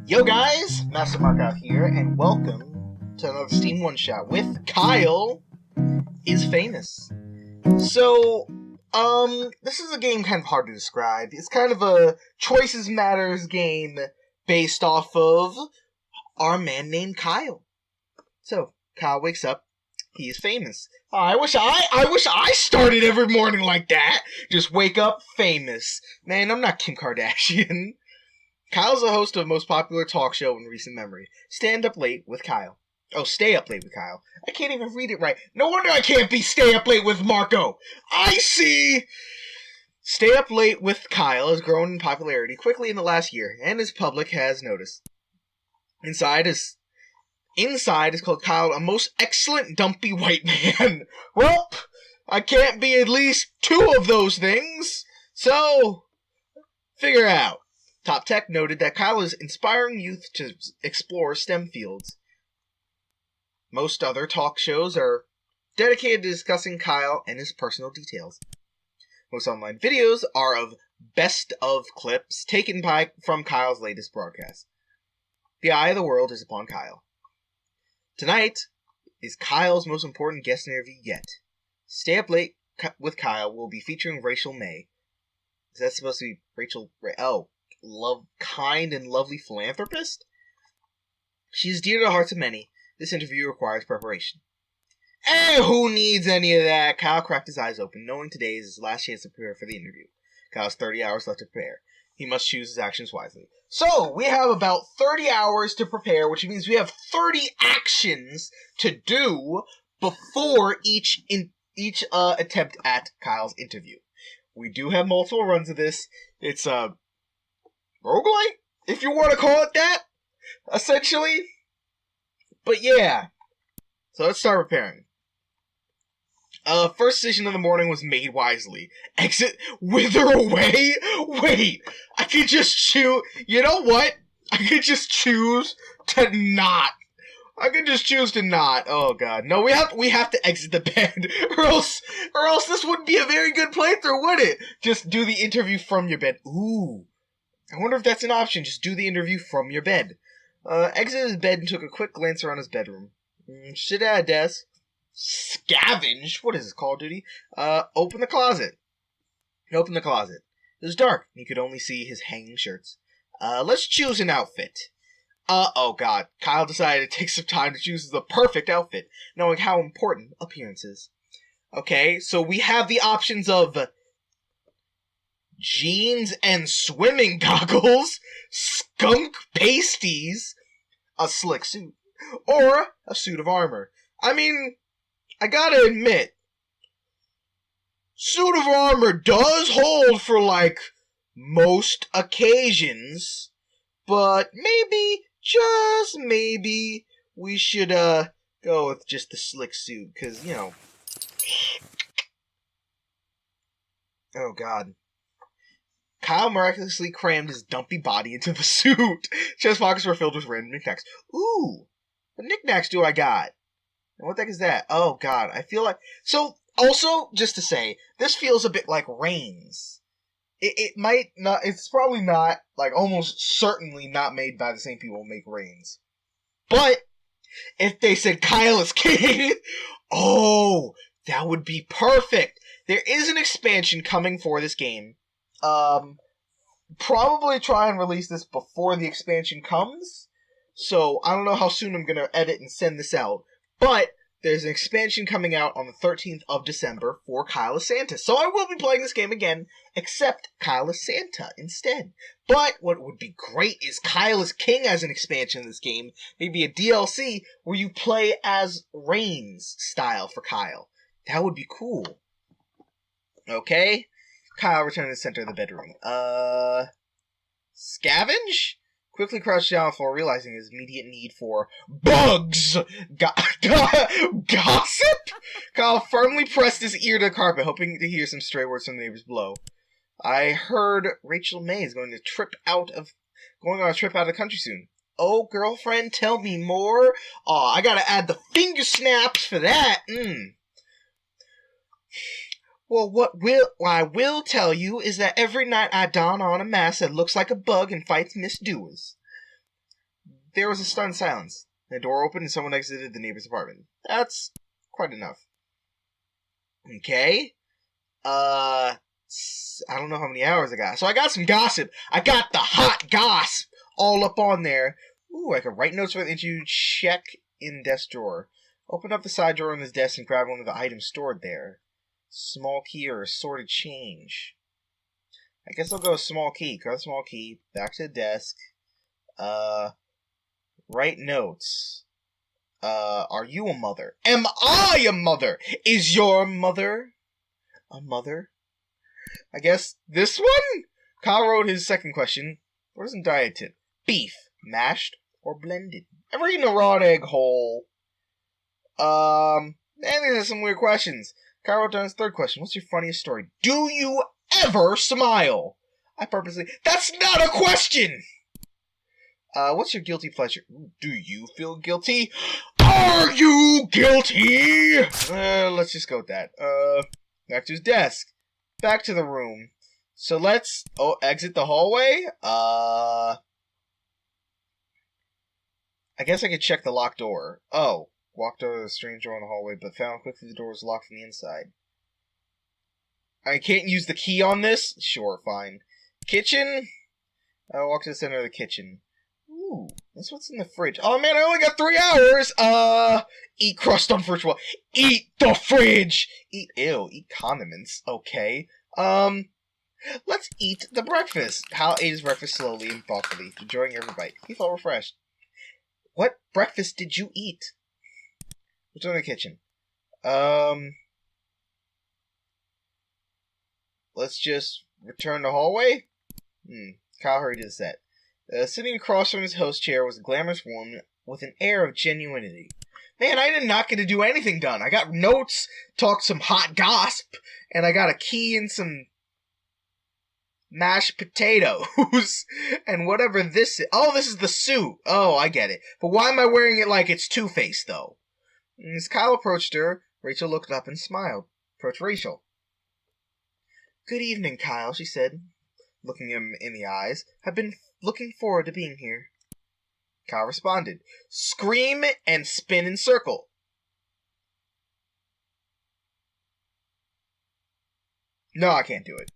Yo guys, Master Mark out here, and welcome to another Steam One Shot with Kyle is Famous. So, this is a game kind of hard to describe. It's kind of a choices matters game based off of our man named Kyle. So, Kyle wakes up, he is famous. I wish I started every morning like that. Just wake up famous. Man, I'm not Kim Kardashian. Kyle's the host of the most popular talk show in recent memory, Stand Up Late with Kyle. Oh, Stay Up Late with Kyle. I can't even read it right. No wonder I can't be Stay Up Late with Marco. I see! Stay Up Late with Kyle has grown in popularity quickly in the last year, and his public has noticed. Inside is called Kyle a most excellent dumpy white man. Well, I can't be at least two of those things, so figure out. Top Tech noted that Kyle is inspiring youth to explore STEM fields. Most other talk shows are dedicated to discussing Kyle and his personal details. Most online videos are of best of clips taken from Kyle's latest broadcast. The eye of the world is upon Kyle. Tonight is Kyle's most important guest interview yet. Stay Up Late with Kyle will be featuring Rachel May. Is that supposed to be Rachel? Kind and lovely philanthropist? She is dear to the hearts of many. This interview requires preparation. And who needs any of that? Kyle cracked his eyes open, knowing today is his last chance to prepare for the interview. Kyle has 30 hours left to prepare. He must choose his actions wisely. So, we have about 30 hours to prepare, which means we have 30 actions to do before each attempt at Kyle's interview. We do have multiple runs of this. It's roguelite, if you want to call it that, essentially. But yeah, so let's start preparing. First decision of the morning was made wisely. Exit, wither away? Wait, I could just choose, you know what? I could just choose to not. Oh god, no, we have to exit the bed, or else this wouldn't be a very good playthrough, would it? Just do the interview from your bed. Ooh. I wonder if that's an option. Just do the interview from your bed. Exited his bed and took a quick glance around his bedroom. Sit at a desk. Scavenge? What is this, Call of Duty? Open the closet. He opened the closet. It was dark, and he could only see his hanging shirts. Let's choose an outfit. Oh god. Kyle decided to take some time to choose the perfect outfit, knowing how important appearance is. Okay, so we have the options of jeans and swimming goggles, skunk pasties, a slick suit, or a suit of armor. I mean, I gotta admit, suit of armor does hold for, most occasions, but maybe, just maybe, we should, go with just the slick suit, because, oh god. Kyle miraculously crammed his dumpy body into the suit. Chest pockets were filled with random knickknacks. Ooh, what knickknacks do I got? And what the heck is that? Oh god, I feel like... So, also, just to say, this feels a bit like Reigns. It might not... It's probably not, almost certainly not made by the same people who make Reigns. But, if they said Kyle is king, oh, that would be perfect. There is an expansion coming for this game. Probably try and release this before the expansion comes. So, I don't know how soon I'm gonna edit and send this out. But, there's an expansion coming out on the 13th of December for Kyle as Santa. So I will be playing this game again, except Kyle as Santa instead. But, what would be great is Kyle as King as an expansion in this game. Maybe a DLC where you play as Reigns style for Kyle. That would be cool. Okay? Kyle returned to the center of the bedroom. Scavenge? Quickly crouched down before realizing his immediate need for bugs! Gossip? Kyle firmly pressed his ear to the carpet, hoping to hear some stray words from the neighbors below. I heard Rachel May is going on a trip out of the country soon. Oh, girlfriend, tell me more. Oh, I gotta add the finger snaps for that. Well, what I will tell you is that every night I don on a mask that looks like a bug and fights misdoers. There was a stunned silence. The door opened and someone exited the neighbor's apartment. That's quite enough. Okay. I don't know how many hours I got. So I got some gossip. I got the hot gossip all up on there. Ooh, I can write notes for the interview. Check in desk drawer. Open up the side drawer on his desk and grab one of the items stored there. Small key or assorted change. I guess I'll go with small key. Grab small key. Back to the desk. Write notes. Are you a mother? Am I a mother? Is your mother a mother? I guess this one? Kyle wrote his second question. What is a diet tip? Beef, mashed, or blended? Ever eaten a raw egg whole? And there's some weird questions. Kyle wrote down his third question. What's your funniest story? Do you ever smile? I purposely... That's not a question! What's your guilty pleasure? Do you feel guilty? Are you guilty? Let's just go with that. Back to his desk. Back to the room. So let's... exit the hallway? I guess I could check the locked door. Oh. Walked over to the strange door in the hallway, but found quickly the door was locked from the inside. I can't use the key on this? Sure, fine. Kitchen? I walked to the center of the kitchen. Ooh, that's what's in the fridge. Oh man, I only got 3 hours! Eat crust on fridge wall. Eat the fridge! Eat condiments. Okay. Let's eat the breakfast. Hal ate his breakfast slowly and thoughtfully, enjoying every bite. He felt refreshed. What breakfast did you eat? What's in the kitchen? Let's just return the hallway? Kyle hurried to the set. Sitting across from his host chair was a glamorous woman with an air of genuinity. Man, I did not get to do anything done. I got notes, talked some hot gossip, and I got a key and some mashed potatoes, and whatever this is. Oh, this is the suit. Oh, I get it. But why am I wearing it like it's Two-Face, though? As Kyle approached her, Rachel looked up and smiled. Approached Rachel. Good evening, Kyle, she said, looking him in the eyes. I've been looking forward to being here. Kyle responded. Scream and spin in circle. No, I can't do it.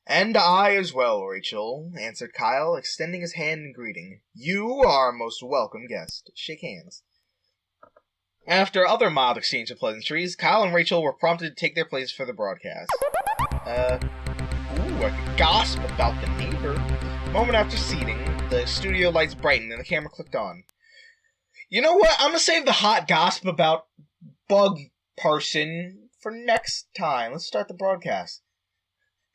And I as well, Rachel, answered Kyle, extending his hand in greeting. You are a most welcome guest. Shake hands. After other mild exchange of pleasantries, Kyle and Rachel were prompted to take their place for the broadcast. I could gossip about the neighbor. A moment after seating, the studio lights brightened and the camera clicked on. You know what? I'm gonna save the hot gossip about Bug Person for next time. Let's start the broadcast.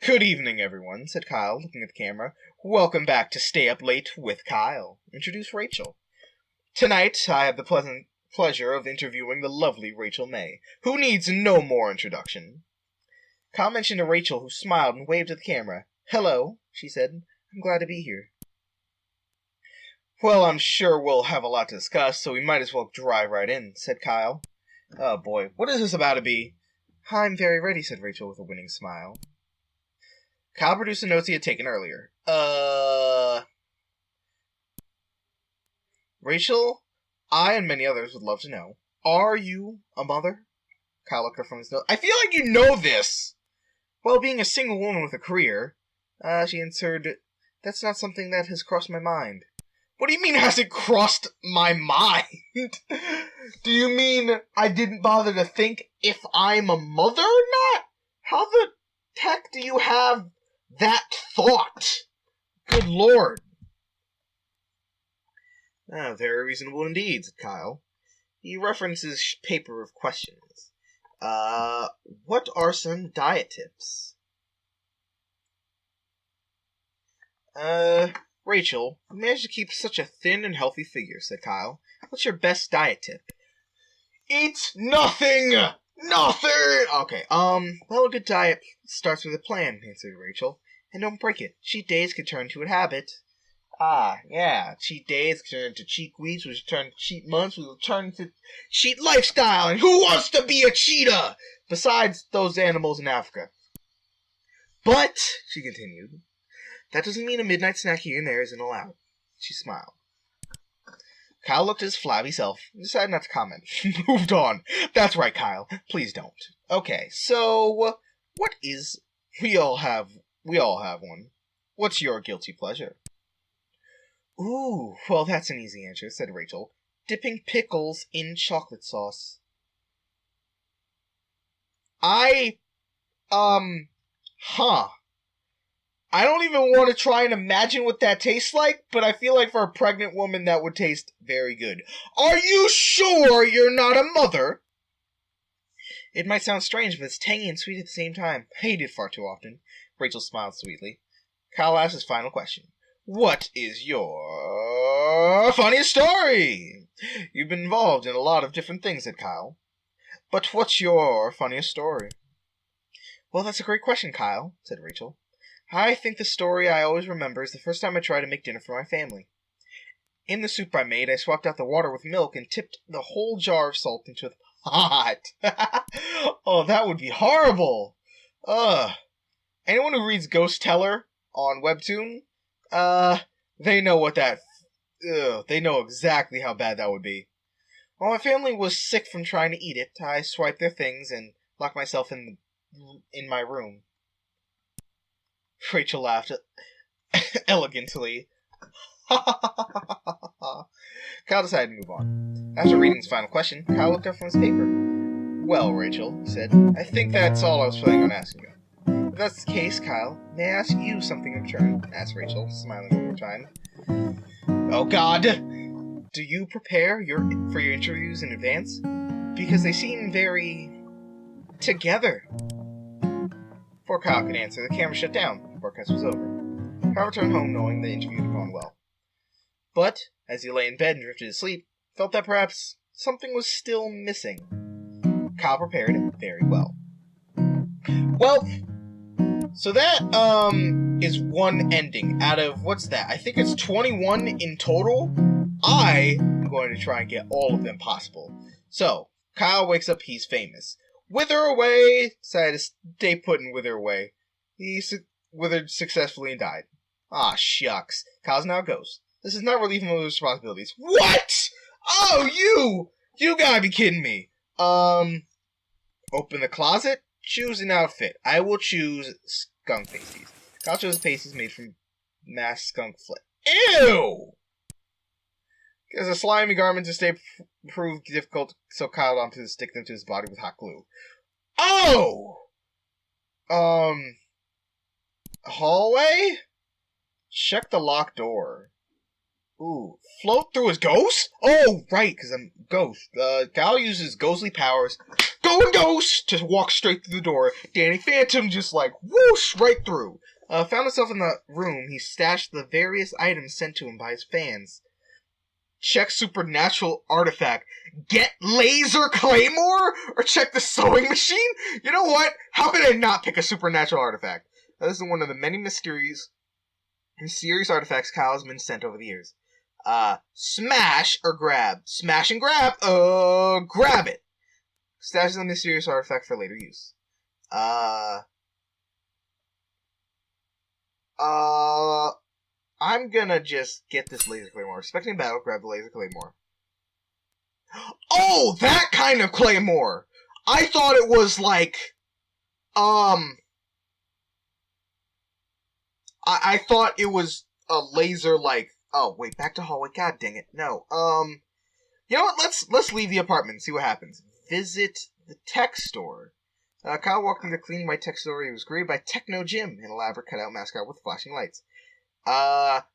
Good evening, everyone, said Kyle, looking at the camera. Welcome back to Stay Up Late with Kyle. Introduced Rachel. Tonight, I have the pleasure of interviewing the lovely Rachel May, who needs no more introduction. Kyle mentioned to Rachel, who smiled and waved at the camera. Hello, she said. I'm glad to be here. Well, I'm sure we'll have a lot to discuss, so we might as well drive right in, said Kyle. Oh boy, what is this about to be? I'm very ready, said Rachel with a winning smile. Kyle produced the notes he had taken earlier. Rachel, I and many others would love to know, are you a mother? Kyle looked up from his notes. I feel like you know this! Well, being a single woman with a career, she answered, that's not something that has crossed my mind. What do you mean hasn't crossed my mind? Do you mean I didn't bother to think if I'm a mother or not? How the heck do you have that thought? Good lord. Very reasonable indeed, said Kyle. He references paper of questions. What are some diet tips? Rachel, you managed to keep such a thin and healthy figure, said Kyle. What's your best diet tip? Eat nothing! Nothing! Okay, well, a good diet starts with a plan, answered Rachel. And don't break it. Cheat days can turn into a habit. Ah, yeah. Cheat days can turn into cheat weeks, which will turn to cheat months, which will turn into cheat lifestyle. And who wants to be a cheetah? Besides those animals in Africa. But, she continued, that doesn't mean a midnight snack here and there isn't allowed. She smiled. Kyle looked at his flabby self and decided not to comment. Moved on. That's right, Kyle. Please don't. Okay, so what is... We all have one. What's your guilty pleasure? Ooh, well, that's an easy answer, said Rachel. Dipping pickles in chocolate sauce. I don't even want to try and imagine what that tastes like, but I feel like for a pregnant woman that would taste very good. Are you sure you're not a mother? It might sound strange, but it's tangy and sweet at the same time. I eat it far too often. Rachel smiled sweetly. Kyle asked his final question. What is your funniest story? You've been involved in a lot of different things, said Kyle. But what's your funniest story? Well, that's a great question, Kyle, said Rachel. I think the story I always remember is the first time I tried to make dinner for my family. In the soup I made, I swapped out the water with milk and tipped the whole jar of salt into the pot. Oh, that would be horrible. Anyone who reads Ghost Teller on Webtoon, they know what that... they know exactly how bad that would be. While my family was sick from trying to eat it, I swiped their things and locked myself in my room. Rachel laughed elegantly. Kyle decided to move on. After reading his final question, Kyle looked up from his paper. Well, Rachel, he said, I think that's all I was planning on asking you. If that's the case, Kyle, may I ask you something in return? Asked Rachel, smiling one more time. Oh, God! Do you prepare for your interviews in advance? Because they seem very... together. Before Kyle could answer, the camera shut down. The broadcast was over. Kyle returned home knowing the interview had gone well. But, as he lay in bed and drifted to sleep, felt that perhaps something was still missing. Kyle prepared very well. Well, so that, is one ending out of, what's that? I think it's 21 in total. I am going to try and get all of them possible. So, Kyle wakes up, he's famous. Wither away! Decided to stay put and wither away. He withered successfully and died. Ah, shucks. Kyle's now a ghost. This is not relieving him of his responsibilities. What?! Oh, you! You gotta be kidding me. Open the closet, choose an outfit. I will choose skunk pasties. Kyle chose pasties made from masked skunk flesh. Ew! Because a slimy garment to stay proved difficult, so Kyle opted to stick them to his body with hot glue. Oh! Hallway? Check the locked door. Ooh, float through his ghost? Oh, right, because I'm a ghost. Kyle uses ghostly powers. Going ghost! To walk straight through the door. Danny Phantom just like, whoosh, right through. Found himself in the room. He stashed the various items sent to him by his fans. Check supernatural artifact. Get laser claymore? Or check the sewing machine? You know what? How could I not pick a supernatural artifact? This is one of the many mysterious artifacts Kyle has been sent over the years. Smash or grab? Smash and grab? Grab it. Stashes the mysterious artifact for later use. I'm gonna just get this laser claymore. Expecting battle, grab the laser claymore. Oh, that kind of claymore! I thought it was like, I thought it was a laser like, oh, wait, back to hallway, god dang it, no, you know what, let's leave the apartment and see what happens. Visit the tech store. Kyle walked into the clean white tech store. He was greeted by Techno Jim, an elaborate cutout mascot with flashing lights.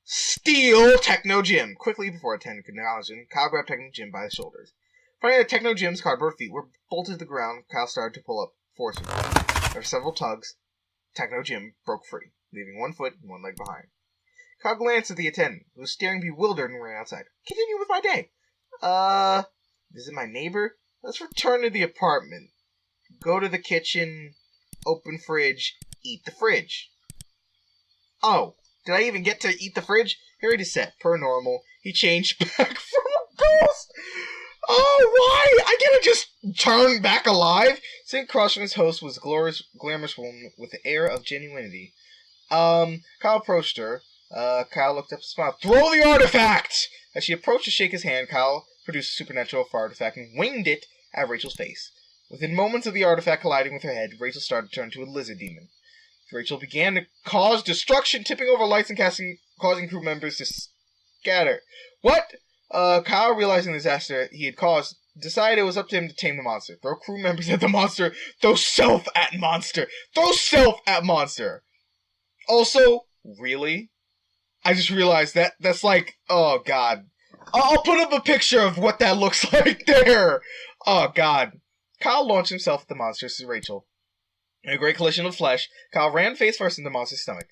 Steal Techno Jim! Quickly, before attending could acknowledge him, Kyle grabbed Techno Jim by the shoulders. Finding that Techno Jim's cardboard feet were bolted to the ground, Kyle started to pull up forcefully. After several tugs, Techno Jim broke free, leaving one foot and one leg behind. Kyle glanced at the attendant, who was staring bewildered and ran outside. Continue with my day. Visit my neighbor? Let's return to the apartment. Go to the kitchen, open fridge, eat the fridge. Oh, did I even get to eat the fridge? Here it is set, per normal. He changed back from a ghost. Oh, why? I didn't just turn back alive. Sitting across from his host was a glamorous woman with the air of genuinity. Kyle approached her. Kyle looked up and smiled. Throw the artifact! As she approached to shake his hand, Kyle produced a supernatural fire artifact and winged it at Rachel's face. Within moments of the artifact colliding with her head, Rachel started to turn into a lizard demon. Rachel began to cause destruction, tipping over lights and causing crew members to scatter. What? Kyle, realizing the disaster he had caused, decided it was up to him to tame the monster. Throw crew members at the monster. Throw self at monster. Throw self at monster. Also, really? I just realized that's like, oh god. I'll put up a picture of what that looks like there. Oh god. Kyle launched himself at the monster to Rachel. In a great collision of flesh, Kyle ran face first into the monster's stomach.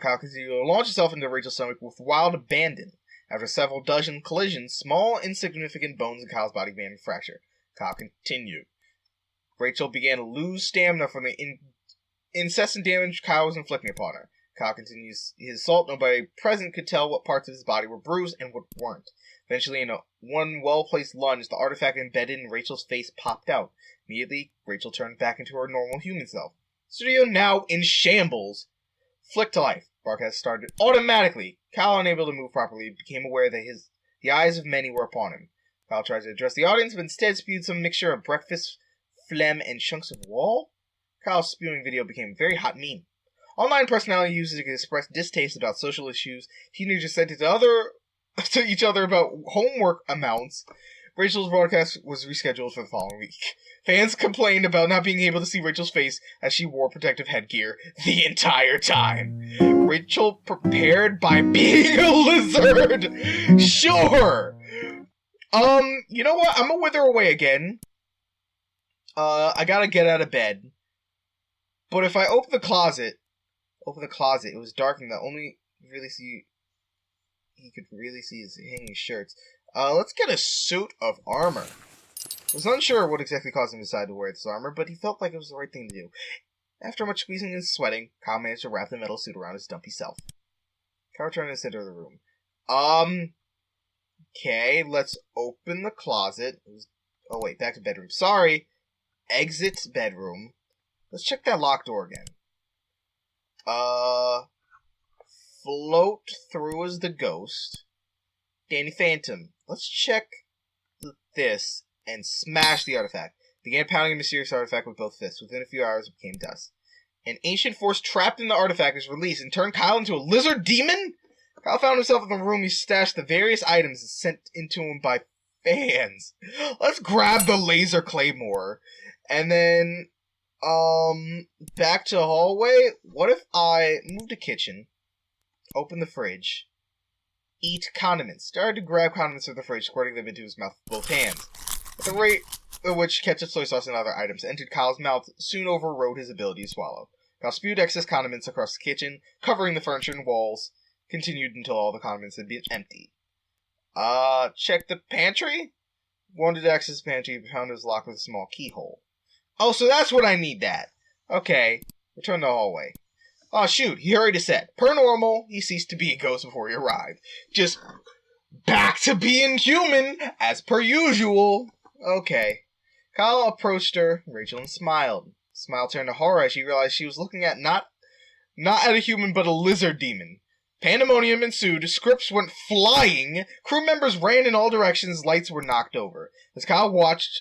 Kyle continued to launch himself into Rachel's stomach with wild abandon. After several dozen collisions, small, insignificant bones in Kyle's body began to fracture. Kyle continued. Rachel began to lose stamina from the incessant damage Kyle was inflicting upon her. Kyle continues his assault. Nobody present could tell what parts of his body were bruised and what weren't. Eventually, in one well-placed lunge, the artifact embedded in Rachel's face popped out. Immediately, Rachel turned back into her normal human self. Studio now in shambles. Flick to life. Broadcast started automatically. Kyle, unable to move properly, became aware that the eyes of many were upon him. Kyle tried to address the audience, but instead spewed some mixture of breakfast, phlegm, and chunks of wall. Kyle's spewing video became a very hot meme. Online personality users to express distaste about social issues. Teenagers sent it to each other about homework amounts. Rachel's broadcast was rescheduled for the following week. Fans complained about not being able to see Rachel's face as she wore protective headgear the entire time. Rachel prepared by being a lizard. Sure. You know what? I'm gonna wither away again. I gotta get out of bed. But if I open the closet, it was dark and he could really see his hanging shirts. Let's get a suit of armor. I was unsure what exactly caused him to decide to wear this armor, but he felt like it was the right thing to do. After much squeezing and sweating, Kyle managed to wrap the metal suit around his dumpy self. Kyle returned to the center of the room. Okay, let's open the closet. Oh wait, back to bedroom. Sorry. Exit bedroom. Let's check that locked door again. Float through as the ghost. Danny Phantom. Let's check this and smash the artifact. Began pounding a mysterious artifact with both fists. Within a few hours, it became dust. An ancient force trapped in the artifact is released and turned Kyle into a lizard demon? Kyle found himself in the room. He stashed the various items sent into him by fans. Let's grab the laser claymore. And then, back to the hallway. What if I move the kitchen, open the fridge, eat condiments. Started to grab condiments from the fridge, squirting them into his mouth with both hands. At the rate at which ketchup, soy sauce, and other items entered Kyle's mouth soon overrode his ability to swallow. Kyle spewed excess condiments across the kitchen, covering the furniture and walls, continued until all the condiments had been emptied. Check the pantry? Wanted to access the pantry, found it was locked with a small keyhole. Oh, so that's what I need that. Okay, return to the hallway. Oh, shoot, he hurried to set. Per normal, he ceased to be a ghost before he arrived. Just back to being human, as per usual. Okay. Kyle approached her, Rachel, and smiled. Smile turned to horror as she realized she was looking at not at a human, but a lizard demon. Pandemonium ensued, scripts went flying, crew members ran in all directions, lights were knocked over. As Kyle watched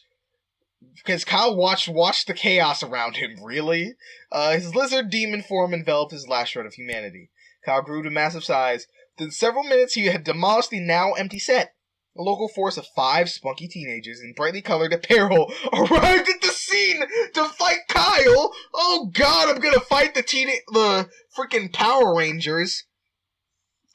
the chaos around him, really? His lizard demon form enveloped his last shred of humanity. Kyle grew to massive size. Within several minutes, he had demolished the now empty set. A local force of 5 spunky teenagers in brightly colored apparel arrived at the scene to fight Kyle. Oh god, I'm gonna fight the freaking Power Rangers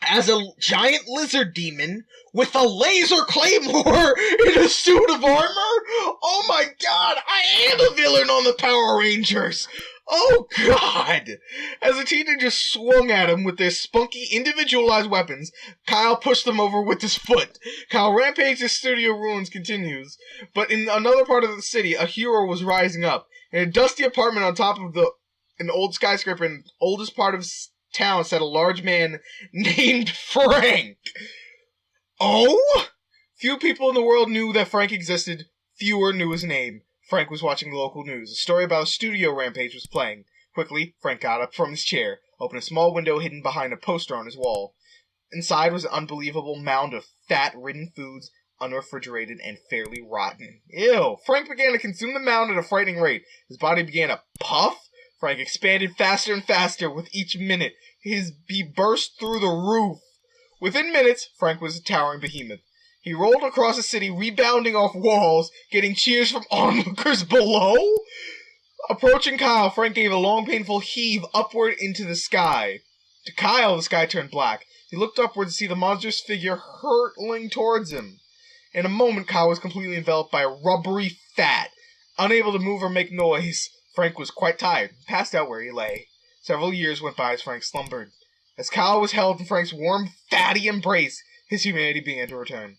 as a giant lizard demon with a laser claymore in a suit of armor? Oh my god, I am a villain on the Power Rangers! Oh god! As the teenagers swung at him with their spunky, individualized weapons, Kyle pushed them over with his foot. Kyle rampaged his studio ruins continues, but in another part of the city, a hero was rising up. In a dusty apartment on top of an old skyscraper in the oldest part of town sat a large man named Frank. Oh? Few people in the world knew that Frank existed. Fewer knew his name. Frank was watching the local news. A story about a studio rampage was playing. Quickly, Frank got up from his chair, opened a small window hidden behind a poster on his wall. Inside was an unbelievable mound of fat-ridden foods, unrefrigerated and fairly rotten. Ew! Frank began to consume the mound at a frightening rate. His body began to puff. Frank expanded faster and faster with each minute. He burst through the roof. Within minutes, Frank was a towering behemoth. He rolled across the city, rebounding off walls, getting cheers from onlookers below. Approaching Kyle, Frank gave a long, painful heave upward into the sky. To Kyle, the sky turned black. He looked upward to see the monstrous figure hurtling towards him. In a moment, Kyle was completely enveloped by a rubbery fat. Unable to move or make noise, Frank was quite tired, passed out where he lay. Several years went by as Frank slumbered. As Kyle was held in Frank's warm, fatty embrace, his humanity began to return.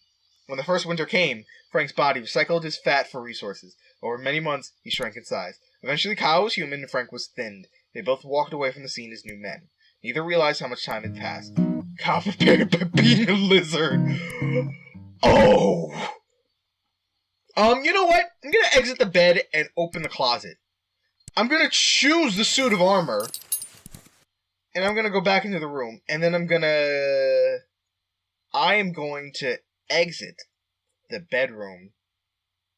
When the first winter came, Frank's body recycled his fat for resources. Over many months, he shrank in size. Eventually, Kyle was human and Frank was thinned. They both walked away from the scene as new men. Neither realized how much time had passed. Kyle prepared by being a lizard. Oh! You know what? I'm gonna exit the bed and open the closet. I'm gonna choose the suit of armor. And I'm gonna go back into the room. And then I am going to exit the bedroom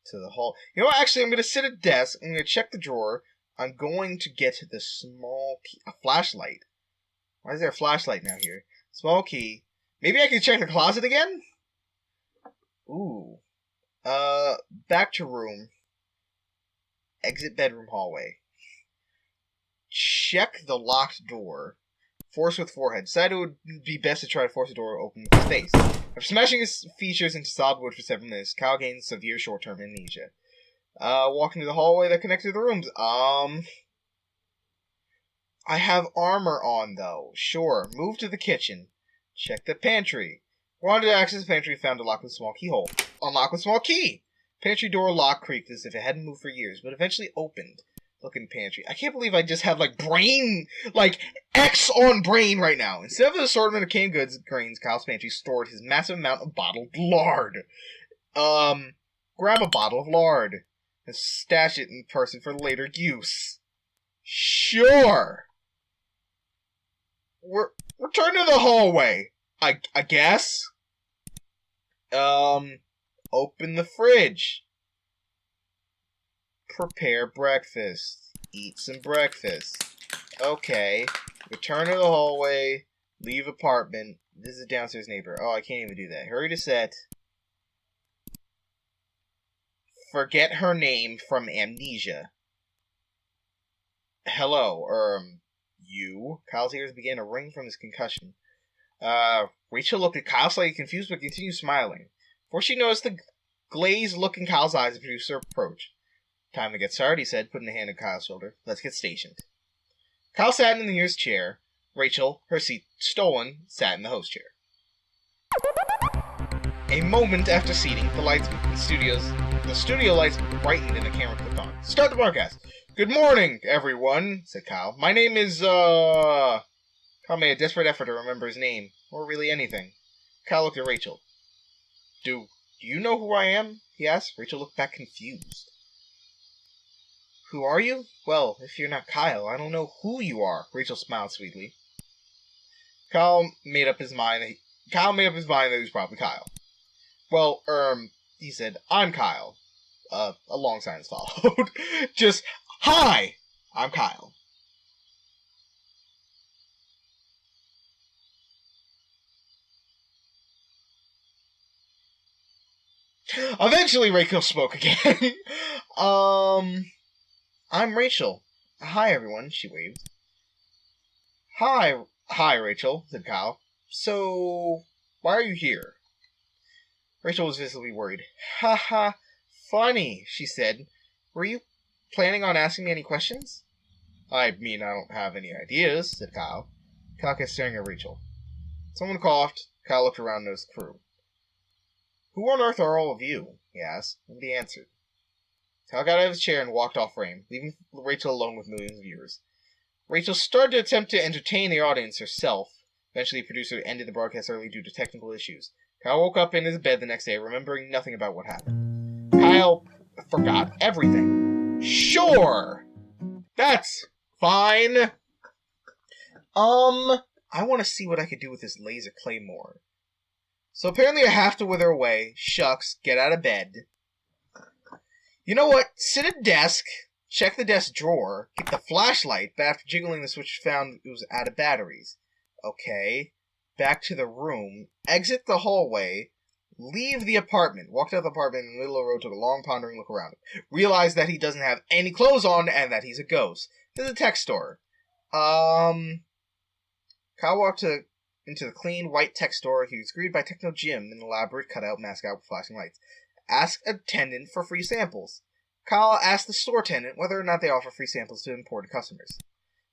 to the hall. You know what? Actually, I'm gonna sit at a desk. I'm gonna check the drawer. I'm going to get the small key. A flashlight. Why is there a flashlight now here? Small key. Maybe I can check the closet again? Ooh. Back to room. Exit bedroom hallway. Check the locked door. Force with forehead. Decided it would be best to try to force the door open with his face. After smashing his features into solid wood for several minutes, Kyle gained severe short-term amnesia. Walking to the hallway that connected to the rooms. I have armor on, though. Sure. Move to the kitchen. Check the pantry. Wanted to access the pantry, found a lock with a small keyhole. Unlock with small key! Pantry door lock creaked as if it hadn't moved for years, but eventually opened. Look in pantry. I can't believe I just have, brain, X on brain right now. Instead of an assortment of canned goods and grains, Kyle's pantry stored his massive amount of bottled lard. Grab a bottle of lard and stash it in person for later use. Sure! Return to the hallway, I guess. Open the fridge. Prepare breakfast. Eat some breakfast. Okay. Return to the hallway. Leave apartment. Visit downstairs neighbor. Oh, I can't even do that. Hurry to set. Forget her name from amnesia. Hello, you? Kyle's ears began to ring from his concussion. Rachel looked at Kyle slightly confused but continued smiling. Before she noticed the glazed look in Kyle's eyes, the producer approached. Time to get started, he said, putting a hand on Kyle's shoulder. Let's get stationed. Kyle sat in the nearest chair. Rachel, her seat stolen, sat in the host chair. A moment after seating, the studio lights brightened and the camera clicked on. Start the broadcast. Good morning, everyone, said Kyle. My name is, Kyle made a desperate effort to remember his name, or really anything. Kyle looked at Rachel. Do you know who I am? He asked. Rachel looked back confused. Who are you? Well, if you're not Kyle, I don't know who you are. Rachel smiled sweetly. Kyle made up his mind that he was probably Kyle. Well, he said, I'm Kyle. A long silence followed. Just, hi, I'm Kyle. Eventually, Rachel spoke again. I'm Rachel. Hi, everyone, she waved. Hi, Rachel, said Kyle. So, why are you here? Rachel was visibly worried. Ha ha, funny, she said. Were you planning on asking me any questions? I mean, I don't have any ideas, said Kyle. Kyle kept staring at Rachel. Someone coughed. Kyle looked around at his crew. Who on earth are all of you? He asked. Nobody answered. Kyle got out of his chair and walked off frame, leaving Rachel alone with millions of viewers. Rachel started to attempt to entertain the audience herself. Eventually, the producer ended the broadcast early due to technical issues. Kyle woke up in his bed the next day, remembering nothing about what happened. Kyle forgot everything. Sure! That's fine. I want to see what I could do with this laser claymore. So apparently I have to wither away. Shucks, get out of bed. You know what? Sit at desk, check the desk drawer, get the flashlight, but after jiggling the switch found it was out of batteries. Okay. Back to the room, exit the hallway, leave the apartment, walked out the apartment in the middle of the road, took a long pondering look around him. Realized that he doesn't have any clothes on and that he's a ghost. To the tech store. Kyle walked into the clean, white tech store. He was greeted by Techno Jim, an elaborate cutout mascot with flashing lights. Ask attendant for free samples. Kyle asked the store attendant whether or not they offer free samples to imported customers.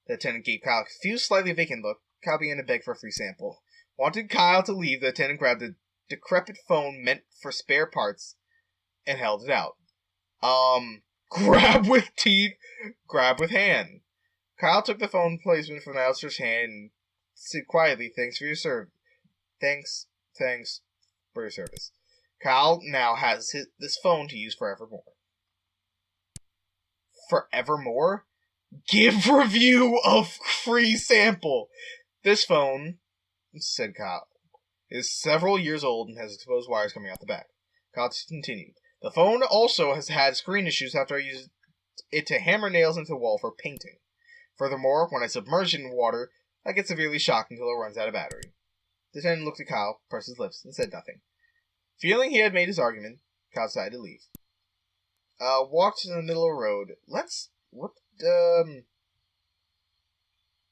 The attendant gave Kyle a confused, slightly vacant look. Kyle began to beg for a free sample. Wanted Kyle to leave, the attendant grabbed a decrepit phone meant for spare parts and held it out. Grab with teeth, grab with hand. Kyle took the phone placement from the outstretched hand and said quietly, thanks for your service. Thanks for your service. Kyle now has this phone to use forevermore. Forevermore? Give review of free sample. This phone, said Kyle, is several years old and has exposed wires coming out the back. Kyle continued. The phone also has had screen issues after I used it to hammer nails into the wall for painting. Furthermore, when I submerge it in water, I get severely shocked until it runs out of battery. The attendant looked at Kyle, pursed his lips, and said nothing. Feeling he had made his argument, Kyle decided to leave. Walked in the middle of the road.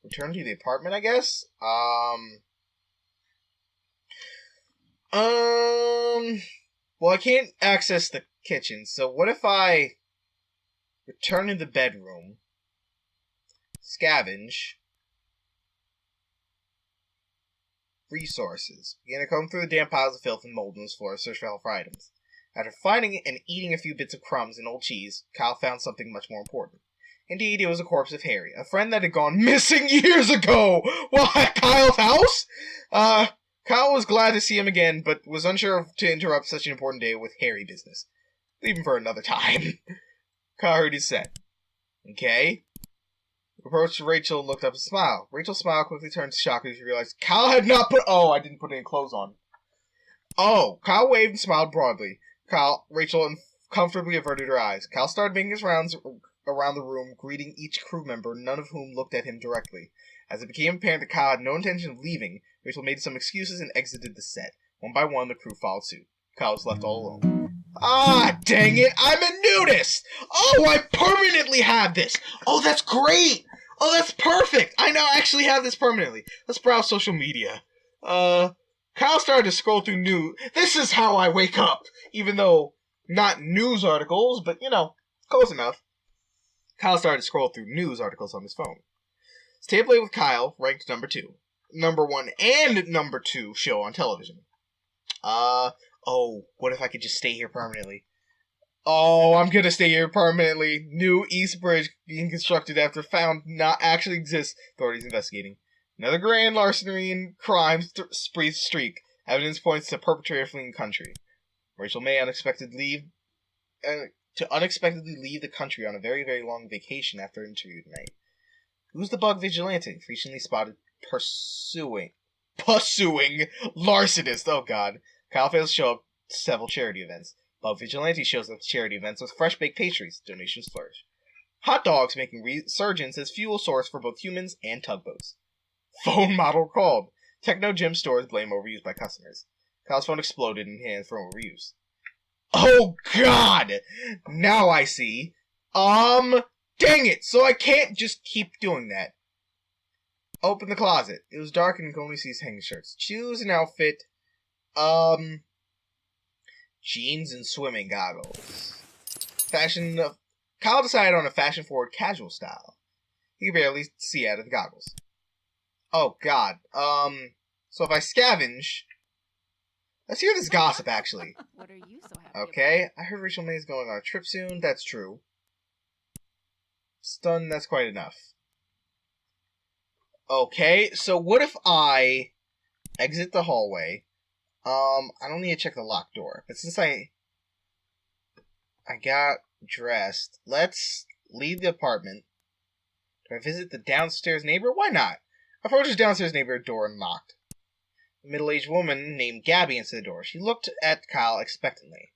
Return to the apartment, I guess? Well, I can't access the kitchen, so what if I return to the bedroom, scavenge, resources, begin to comb through the damp piles of filth and mold on the floor to search for help for items. After finding and eating a few bits of crumbs and old cheese, Kyle found something much more important. Indeed, it was the corpse of Harry, a friend that had gone missing years ago while at Kyle's house. Kyle was glad to see him again, but was unsure to interrupt such an important day with Harry business. Leave him for another time. Kyle heard he said, okay. Approached Rachel and looked up and smiled. Rachel's smile quickly turned to shock as she realized Kyle had not put... Oh, I didn't put any clothes on. Oh, Kyle waved and smiled broadly. Rachel comfortably averted her eyes. Kyle started making his rounds around the room, greeting each crew member, none of whom looked at him directly. As it became apparent that Kyle had no intention of leaving, Rachel made some excuses and exited the set. One by one, the crew followed suit. Kyle was left all alone. Ah, dang it! I'm a nudist! Oh, I permanently have this! Oh, that's great! Oh, that's perfect! I now actually have this permanently. Let's browse social media. Kyle started to scroll through news. This is how I wake up! Even though, not news articles, but, close enough. Kyle started to scroll through news articles on his phone. Stay Up Late with Kyle ranked number 2. Number 1 and number 2 show on television. What if I could just stay here permanently? Oh, I'm gonna stay here permanently. New East Bridge being constructed after found not actually exists. Authorities investigating. Another grand larceny and crime spree streak. Evidence points to perpetrator fleeing country. Rachel may unexpectedly leave the country on a very, very long vacation after an interview tonight. Who's the bug vigilante recently spotted pursuing larcenist? Oh god. Kyle fails to show up to several charity events. Bug vigilante shows up to charity events with fresh baked pastries. Donations flourish. Hot dogs making resurgence as fuel source for both humans and tugboats. Phone model called. Techno Gym stores blame overuse by customers. Kyle's phone exploded in hands from overuse. Oh god! Now I see. Dang it! So I can't just keep doing that. Open the closet. It was dark and you could only see his hanging shirts. Choose an outfit. Jeans and swimming goggles. Kyle decided on a fashion-forward casual style. He could barely see out of the goggles. Oh god. So if I scavenge... Let's hear this gossip, actually. What are you so happy Okay, I heard Rachel May is going on a trip soon. That's true. Stun, that's quite enough. Okay, so what if I exit the hallway? I don't need to check the locked door. But since I got dressed, let's leave the apartment. Do I visit the downstairs neighbor? Why not? approached his downstairs neighbor's door and knocked. A middle-aged woman named Gabby answered the door. She looked at Kyle expectantly.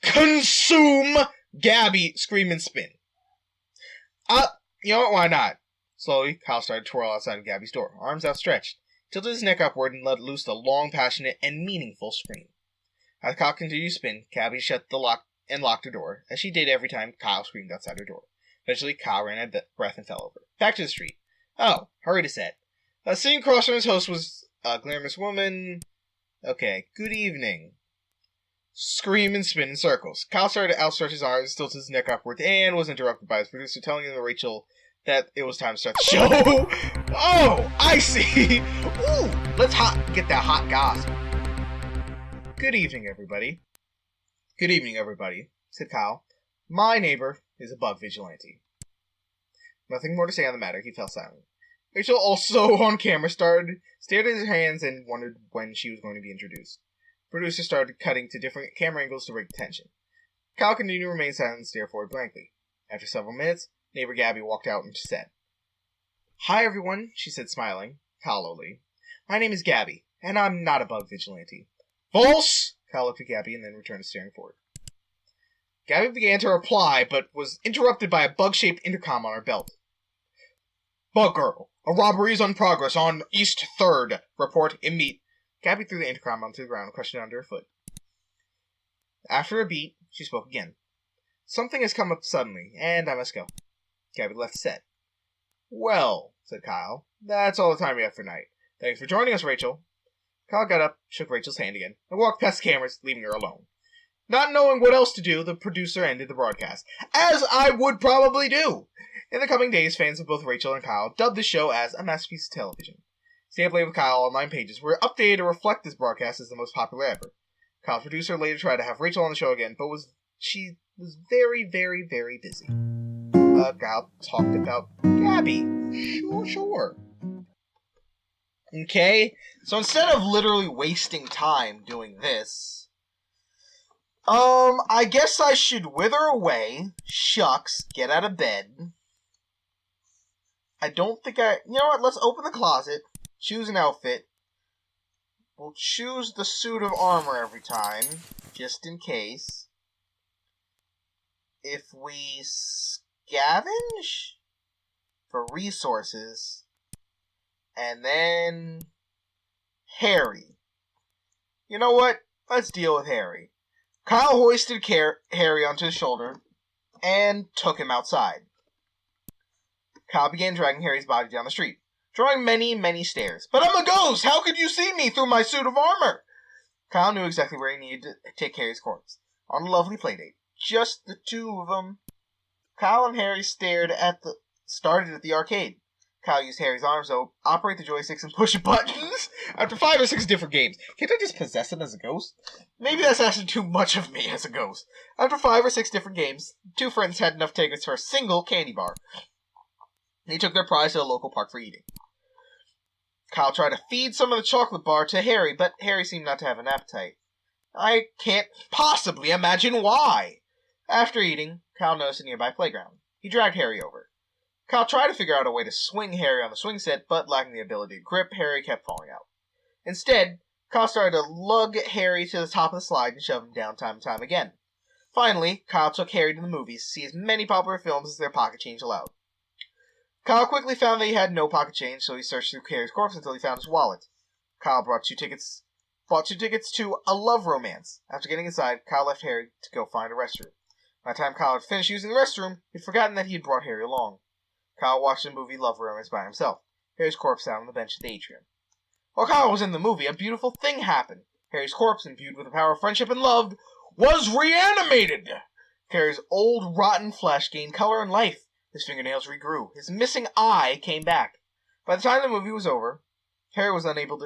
Consume! Gabby, scream and spin. You know what, why not? Slowly, Kyle started to twirl outside of Gabby's door, arms outstretched, tilted his neck upward and let loose the long, passionate, and meaningful scream. As Kyle continued to spin, Gabby shut the lock and locked her door, as she did every time Kyle screamed outside her door. Eventually, Kyle ran out of breath and fell over. Back to the street. Oh, hurry to set. Sitting across from his host was a glamorous woman. Okay, good evening. Scream and spin in circles. Kyle started to outstretch his arms, tilted his neck upward, and was interrupted by his producer telling him to Rachel that it was time to start the show. Oh, I see. Ooh, let's get that hot gossip. Good evening, everybody. Good evening, everybody, said Kyle. My neighbor is a bug vigilante. Nothing more to say on the matter, he fell silent. Rachel, also on camera, stared at his hands and wondered when she was going to be introduced. The producer started cutting to different camera angles to break the tension. Kyle continued to remain silent and stare forward blankly. After several minutes, neighbor Gabby walked out and said, Hi, everyone, she said, smiling, hollowly. My name is Gabby, and I'm not a bug vigilante. False! Kyle looked at Gabby and then returned to staring forward. Gabby began to reply, but was interrupted by a bug-shaped intercom on her belt. Bug Girl, a robbery is in progress on East 3rd. Report immediate. Gabby threw the intercom onto the ground and crushed it under her foot. After a beat, she spoke again. Something has come up suddenly, and I must go. Gabby left the set. Well, said Kyle, that's all the time we have for tonight. Thanks for joining us, Rachel. Kyle got up, shook Rachel's hand again, and walked past the cameras, leaving her alone. Not knowing what else to do, the producer ended the broadcast, as I would probably do. In the coming days, fans of both Rachel and Kyle dubbed the show as a masterpiece of television. Stay Up Late with Kyle online pages were updated to reflect this broadcast as the most popular ever. Kyle's producer later tried to have Rachel on the show again, but she was very, very, very busy. Kyle talked about Gabby. Sure. Okay, so instead of literally wasting time doing this, I guess I should wither away, shucks, get out of bed. You know what, let's open the closet, choose an outfit. We'll choose the suit of armor every time, just in case. If we scavenge for resources, and then Harry. You know what? Let's deal with Harry. Kyle hoisted Harry onto his shoulder and took him outside. Kyle began dragging Harry's body down the street, drawing many, many stares. But I'm a ghost! How could you see me through my suit of armor? Kyle knew exactly where he needed to take Harry's corpse. On a lovely playdate. Just the two of them. Kyle and Harry started at the arcade. Kyle used Harry's arms to operate the joysticks and push buttons. After 5 or 6 different games, can't I just possess him as a ghost? Maybe that's actually too much of me as a ghost. After 5 or 6 different games, 2 friends had enough tickets for a single candy bar. They took their prize to a local park for eating. Kyle tried to feed some of the chocolate bar to Harry, but Harry seemed not to have an appetite. I can't possibly imagine why. After eating, Kyle noticed a nearby playground. He dragged Harry over. Kyle tried to figure out a way to swing Harry on the swing set, but lacking the ability to grip, Harry kept falling out. Instead, Kyle started to lug Harry to the top of the slide and shove him down time and time again. Finally, Kyle took Harry to the movies to see as many popular films as their pocket change allowed. Kyle quickly found that he had no pocket change, so he searched through Harry's corpse until he found his wallet. Kyle bought two tickets to a love romance. After getting inside, Kyle left Harry to go find a restroom. By the time Kyle had finished using the restroom, he'd forgotten that he had brought Harry along. Kyle watched the movie Love Romance by himself. Harry's corpse sat on the bench at the atrium. While Kyle was in the movie, a beautiful thing happened. Harry's corpse, imbued with the power of friendship and love, was reanimated! Harry's old, rotten flesh gained color and life. His fingernails regrew. His missing eye came back. By the time the movie was over, Harry was able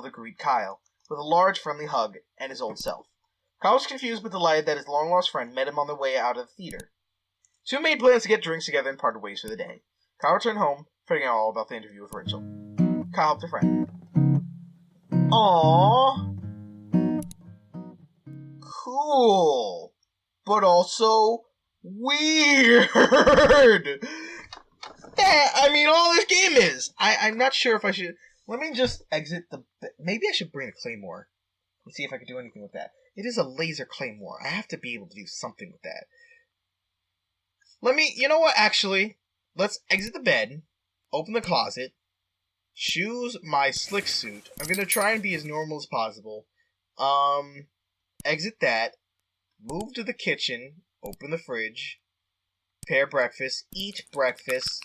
to greet Kyle with a large, friendly hug and his old self. Kyle was confused but delighted that his long-lost friend met him on the way out of the theater. Two made plans to get drinks together and parted ways for the day. Kyle returned home, finding out all about the interview with Rachel. Kyle helped a friend. Aww. Cool. But also weird. I mean, all this game is. I'm not sure if I should... Let me just exit the... Maybe I should bring a claymore and see if I can do anything with that. It is a laser claymore. I have to be able to do something with that. Let me... You know what, actually? Let's exit the bed, open the closet, choose my slick suit. I'm going to try and be as normal as possible. Exit that, move to the kitchen, open the fridge, prepare breakfast, eat breakfast,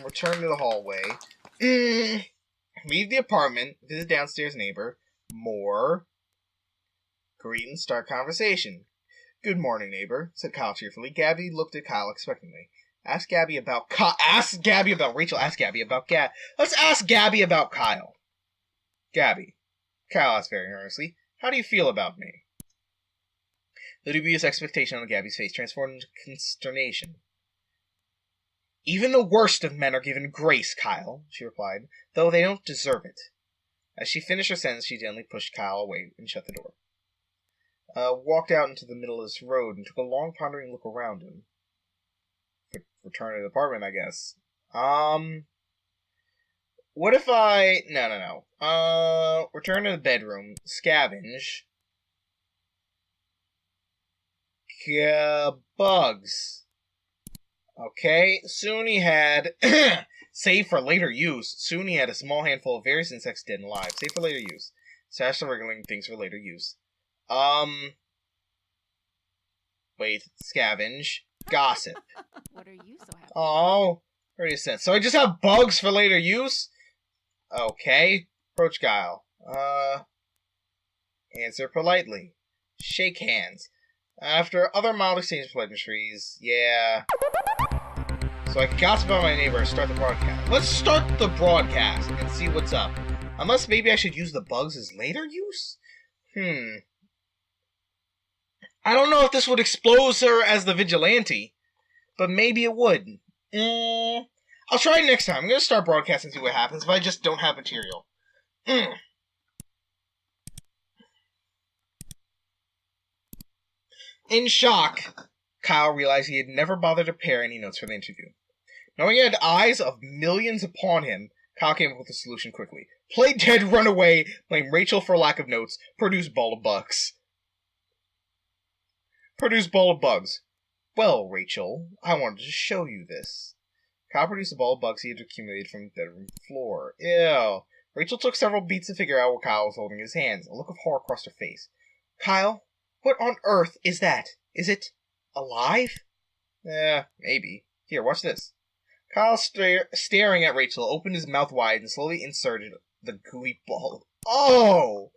return to the hallway, leave the apartment, visit downstairs neighbor, more, greet and start conversation. Good morning, neighbor, said Kyle cheerfully. Gabby looked at Kyle expectantly. Ask Gabby about ask Gabby about Rachel, ask Gabby about Let's ask Gabby about Kyle. Gabby, Kyle asked very earnestly, how do you feel about me? The dubious expectation on Gabby's face transformed into consternation. Even the worst of men are given grace, Kyle, she replied, though they don't deserve it. As she finished her sentence, she gently pushed Kyle away and shut the door. Walked out into the middle of this road and took a long pondering look around him. Return to the apartment, I guess. What if I... No. Return to the bedroom. Scavenge. Bugs. Okay. Soon he had... Save for later use. Soon he had a small handful of various insects dead and alive. Save for later use. Stash the wriggling things for later use. Wait. Scavenge. Gossip. What are you so happy? Oh, 30 cents. So I just have bugs for later use? Okay. Approach Kyle. Answer politely. Shake hands. After other mild exchange of pleasantries, yeah. So I can gossip about my neighbor and start the broadcast. Let's start the broadcast and see what's up. Unless maybe I should use the bugs as later use? I don't know if this would expose her as the vigilante, but maybe it would. I'll try it next time. I'm going to start broadcasting and see what happens if I just don't have material. In shock, Kyle realized he had never bothered to prepare any notes for the interview. Knowing he had eyes of millions upon him, Kyle came up with a solution quickly. Play dead, run away, blame Rachel for lack of notes, produce ball of bugs. Produce ball of bugs. Well, Rachel, I wanted to show you this. Kyle produced a ball of bugs he had accumulated from the bedroom floor. Ew. Rachel took several beats to figure out what Kyle was holding in his hands. A look of horror crossed her face. Kyle, what on earth is that? Is it alive? Maybe. Here, watch this. Kyle, staring at Rachel, opened his mouth wide and slowly inserted the gooey ball. Oh!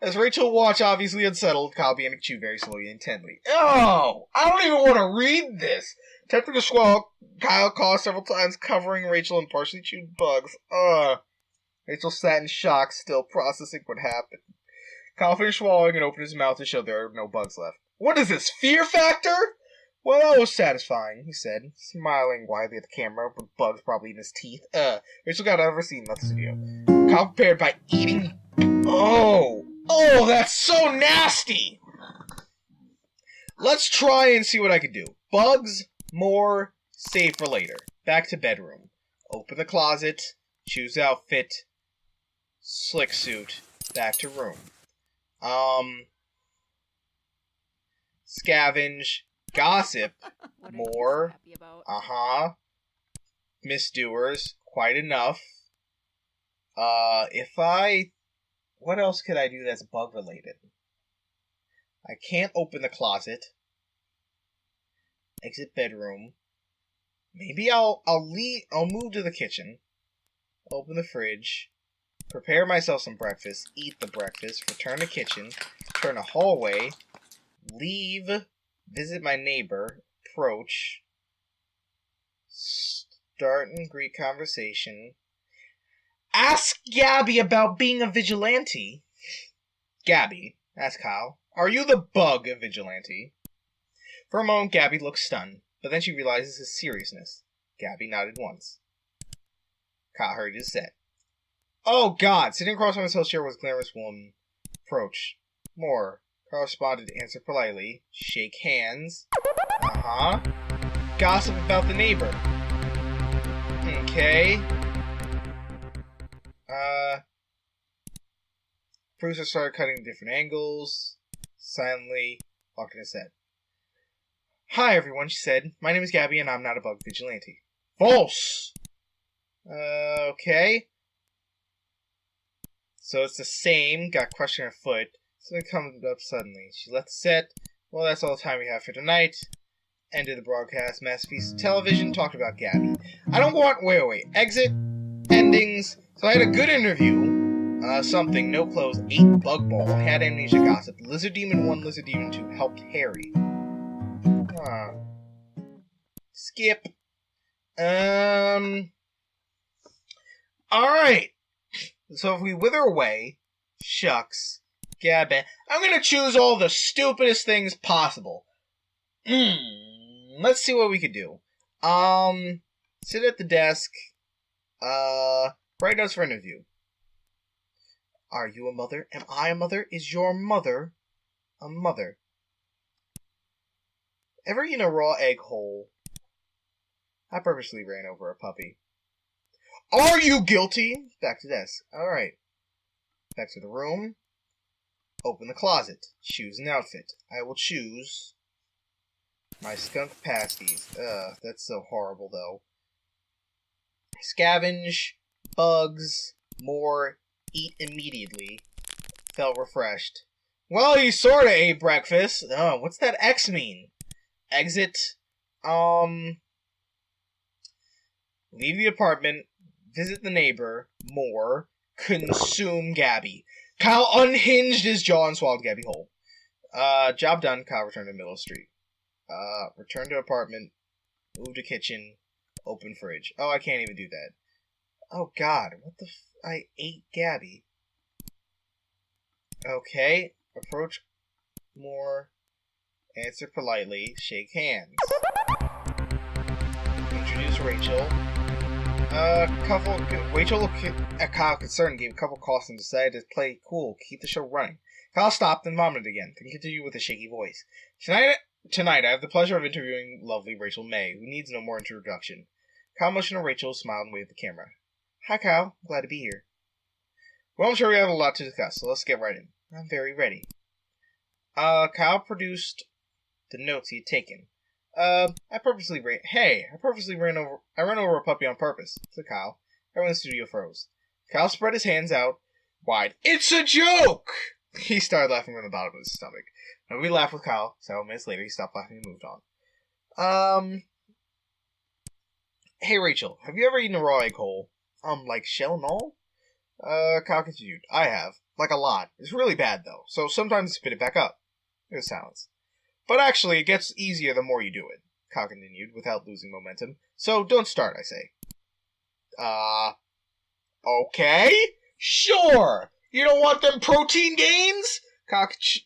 As Rachel watched, obviously unsettled, Kyle began to chew very slowly and intently. Oh! I don't even want to read this! Attempting to swallow, Kyle coughed several times, covering Rachel in partially chewed bugs. Rachel sat in shock, still processing what happened. Kyle finished swallowing and opened his mouth to show there were no bugs left. What is this, Fear Factor? Well, that was satisfying, he said, smiling widely at the camera, with bugs probably in his teeth. Rachel got out of her seat and left the studio. Kyle prepared by eating... Oh, that's so nasty! Let's try and see what I can do. Bugs, more, save for later. Back to bedroom. Open the closet, choose outfit, slick suit, back to room. Scavenge, gossip, more, misdoers, quite enough. What else could I do that's bug related? I can't open the closet. Exit bedroom. Maybe I'll move to the kitchen. Open the fridge. Prepare myself some breakfast. Eat the breakfast. Return to kitchen. Turn a hallway. Leave. Visit my neighbor. Approach. Start and greet conversation. Ask Gabby about being a vigilante. Gabby, asked Kyle, are you the bug vigilante? For a moment, Gabby looked stunned, but then she realizes his seriousness. Gabby nodded once. Kyle heard his set. Oh, God! Sitting across from his host chair was a glamorous woman. Approach. More. Kyle responded to answer politely. Shake hands. Gossip about the neighbor. Okay. Bruiser started cutting different angles, silently walking his head. Hi everyone, she said. My name is Gabby and I'm not a bug vigilante. False! Okay. So it's the same, got crushed in her foot. Something comes up suddenly. She left the set. Well, that's all the time we have for tonight. Ended the broadcast. Masterpiece of television. Talked about Gabby. I don't want... Wait. Exit. Endings. So I had a good interview. Something. No clothes. Ate bug ball. Had amnesia gossip. Lizard Demon 1, Lizard Demon 2. Helped Harry. Skip. Alright. So if we wither away, shucks, Gabby, I'm gonna choose all the stupidest things possible. Let's see what we could do. Sit at the desk. Write notes for interview. Are you a mother? Am I a mother? Is your mother a mother? Ever eaten a raw egg whole? I purposely ran over a puppy. Are you guilty? Back to desk. Alright. Back to the room. Open the closet. Choose an outfit. I will choose my skunk pasties. That's so horrible though. Scavenge. Bugs. More. Eat immediately. Felt refreshed. Well, you sorta ate breakfast. Oh, what's that X mean? Exit. Leave the apartment. Visit the neighbor. More. Consume Gabby. Kyle unhinged his jaw and swallowed Gabby whole. Job done. Kyle returned to middle of the street. Return to apartment. Move to kitchen. Open fridge. Oh, I can't even do that. Oh, God. What the I ate Gabby. Okay. Approach more. Answer politely. Shake hands. Introduce Rachel. Rachel looked at Kyle concerned, gave a couple coughs and decided to play cool, keep the show running. Kyle stopped and vomited again, then continued with a shaky voice. Tonight I have the pleasure of interviewing lovely Rachel May, who needs no more introduction. Kyle motioned to Rachel, smiled and waved at the camera. Hi Kyle, glad to be here. Well, I'm sure we have a lot to discuss, so let's get right in. I'm very ready. Kyle produced the notes he had taken. I purposely ran over a puppy on purpose, said Kyle. Everyone in the studio froze. Kyle spread his hands out wide. It's a joke! He started laughing from the bottom of his stomach. Nobody laughed with Kyle. Several minutes later, he stopped laughing and moved on. Hey Rachel, have you ever eaten a raw egg whole? Like shell and all? Kyle continued. I have. Like a lot. It's really bad though, so sometimes spit it back up. There was silence. But actually, it gets easier the more you do it, Kyle continued, without losing momentum. So, don't start, I say. Okay? Sure! You don't want them protein gains?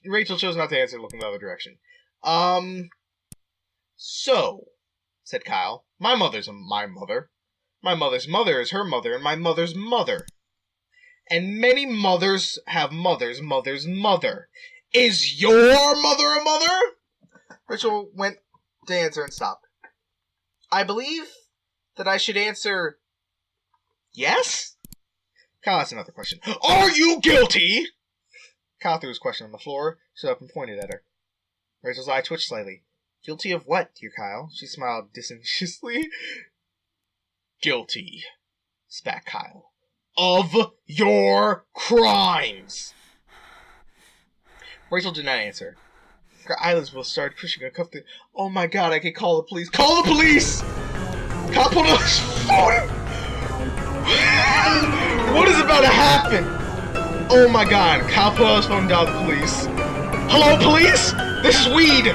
Rachel chose not to answer, looking the other direction. So, said Kyle, my mother's my mother. My mother's mother is her mother, and my mother's mother. And many mothers have mother's mother's mother. Is your mother a mother? Rachel went to answer and stopped. I believe that I should answer yes? Kyle asked another question. Are you guilty? Kyle threw his question on the floor, stood up and pointed at her. Rachel's eye twitched slightly. Guilty of what, dear Kyle? She smiled disingenuously. Guilty, spat Kyle. Of your crimes. Rachel did not answer. Her eyelids will start pushing a cuff to... Oh my god, I can call the police. Call the police! Kyle pulled out his phone! What is about to happen? Oh my god, Kyle pulled out his phone and dialed the police. Hello, police? This is weed!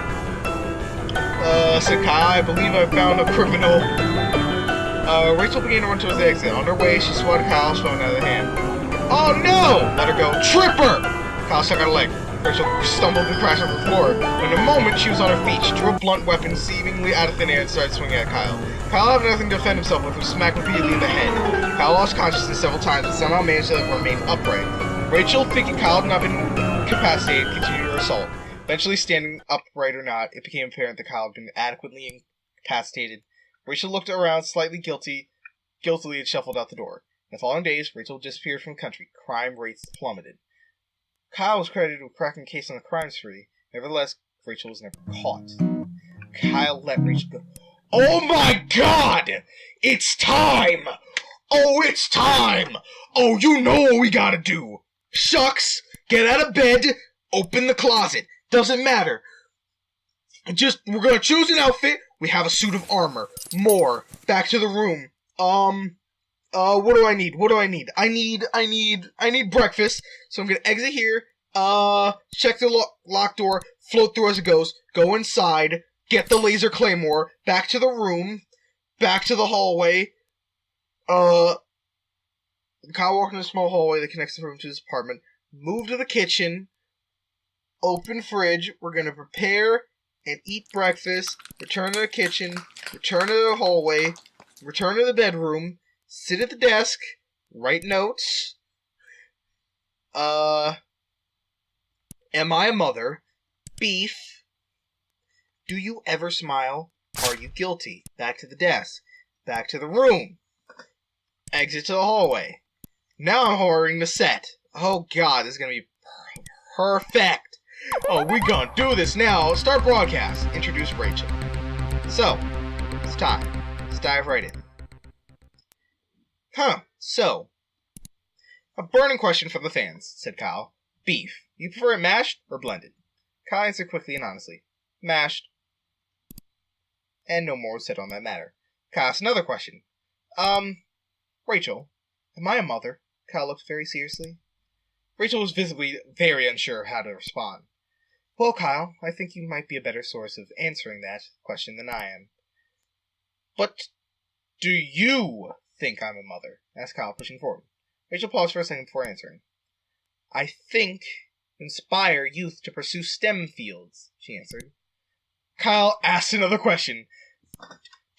Said Kyle, I believe I found a criminal. Rachel began to run towards the exit. On her way, she swatted Kyle's phone out of the hand. Oh no! Let her go. Tripper! Kyle stuck out a leg. Rachel stumbled and crashed on the floor. In a moment, she was on her feet. She drew a blunt weapon seemingly out of thin air and started swinging at Kyle. Kyle, having nothing to defend himself with, was smacked repeatedly in the head. Kyle lost consciousness several times, but somehow managed to remain upright. Rachel, thinking Kyle had not been incapacitated, continued her assault. Eventually, standing upright or not, it became apparent that Kyle had been adequately incapacitated. Rachel looked around, slightly guilty, guiltily and shuffled out the door. In the following days, Rachel disappeared from the country. Crime rates plummeted. Kyle was credited with cracking a case on the crime spree. Nevertheless, Rachel was never caught. Kyle let Rachel go. Oh my god! It's time! Oh, it's time! Oh, you know what we gotta do! Shucks! Get out of bed! Open the closet! Doesn't matter. We're gonna choose an outfit. We have a suit of armor. More. Back to the room. What do I need? I need breakfast. So I'm gonna exit here. Check the locked door. Float through as it goes. Go inside. Get the laser claymore. Back to the room. Back to the hallway. Kyle walked in a small hallway that connects the room to his apartment. Move to the kitchen. Open fridge. We're gonna prepare and eat breakfast. Return to the kitchen. Return to the hallway. Return to the bedroom. Sit at the desk. Write notes. Am I a mother? Beef. Do you ever smile? Are you guilty? Back to the desk. Back to the room. Exit to the hallway. Now I'm horroring the set. Oh god, this is gonna be perfect. Oh, we gonna do this now. Start broadcast. Introduce Rachel. So, it's time. Let's dive right in. So, a burning question from the fans, said Kyle. Beef. You prefer it mashed or blended? Kyle answered quickly and honestly. Mashed. And no more was said on that matter. Kyle asked another question. Rachel, am I a mother? Kyle looked very seriously. Rachel was visibly very unsure of how to respond. Well, Kyle, I think you might be a better source of answering that question than I am. But do you think I'm a mother? Asked Kyle, pushing forward. Rachel paused for a second before answering. I think inspire youth to pursue STEM fields, she answered. Kyle asked another question.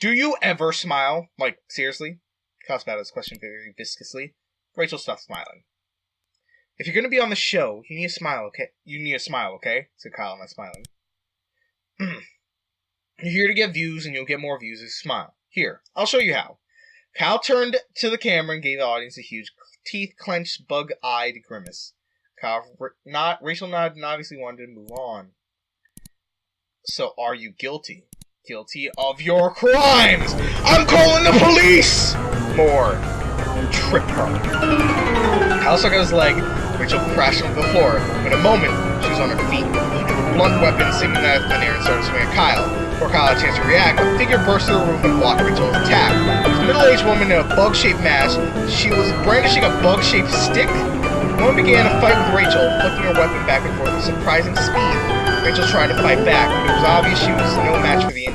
Do you ever smile? Like, seriously? Kyle spat out his question very viscously. Rachel stopped smiling. If you're going to be on the show, you need a smile, okay? You need a smile, okay? Said Kyle, not smiling. You're here to get views, and you'll get more views if you smile. Here, I'll show you how. Kyle turned to the camera and gave the audience a huge, teeth-clenched, bug-eyed grimace. Rachel nodded and obviously wanted to move on. So, are you guilty? Guilty of your crimes! I'm calling the police! More. Trip her. Kyle stuck out his leg. Rachel crashed onto the floor. In a moment, she was on her feet. She took a blunt weapon, seeming that an air and started swinging at Kyle. Before Kyle had a chance to react, a figure burst through the roof and blocked Rachel's attack. It was a middle-aged woman in a bug-shaped mask. She was brandishing a bug-shaped stick. The woman began a fight with Rachel, flicking her weapon back and forth with surprising speed. Rachel tried to fight back, but it was obvious she was no match for the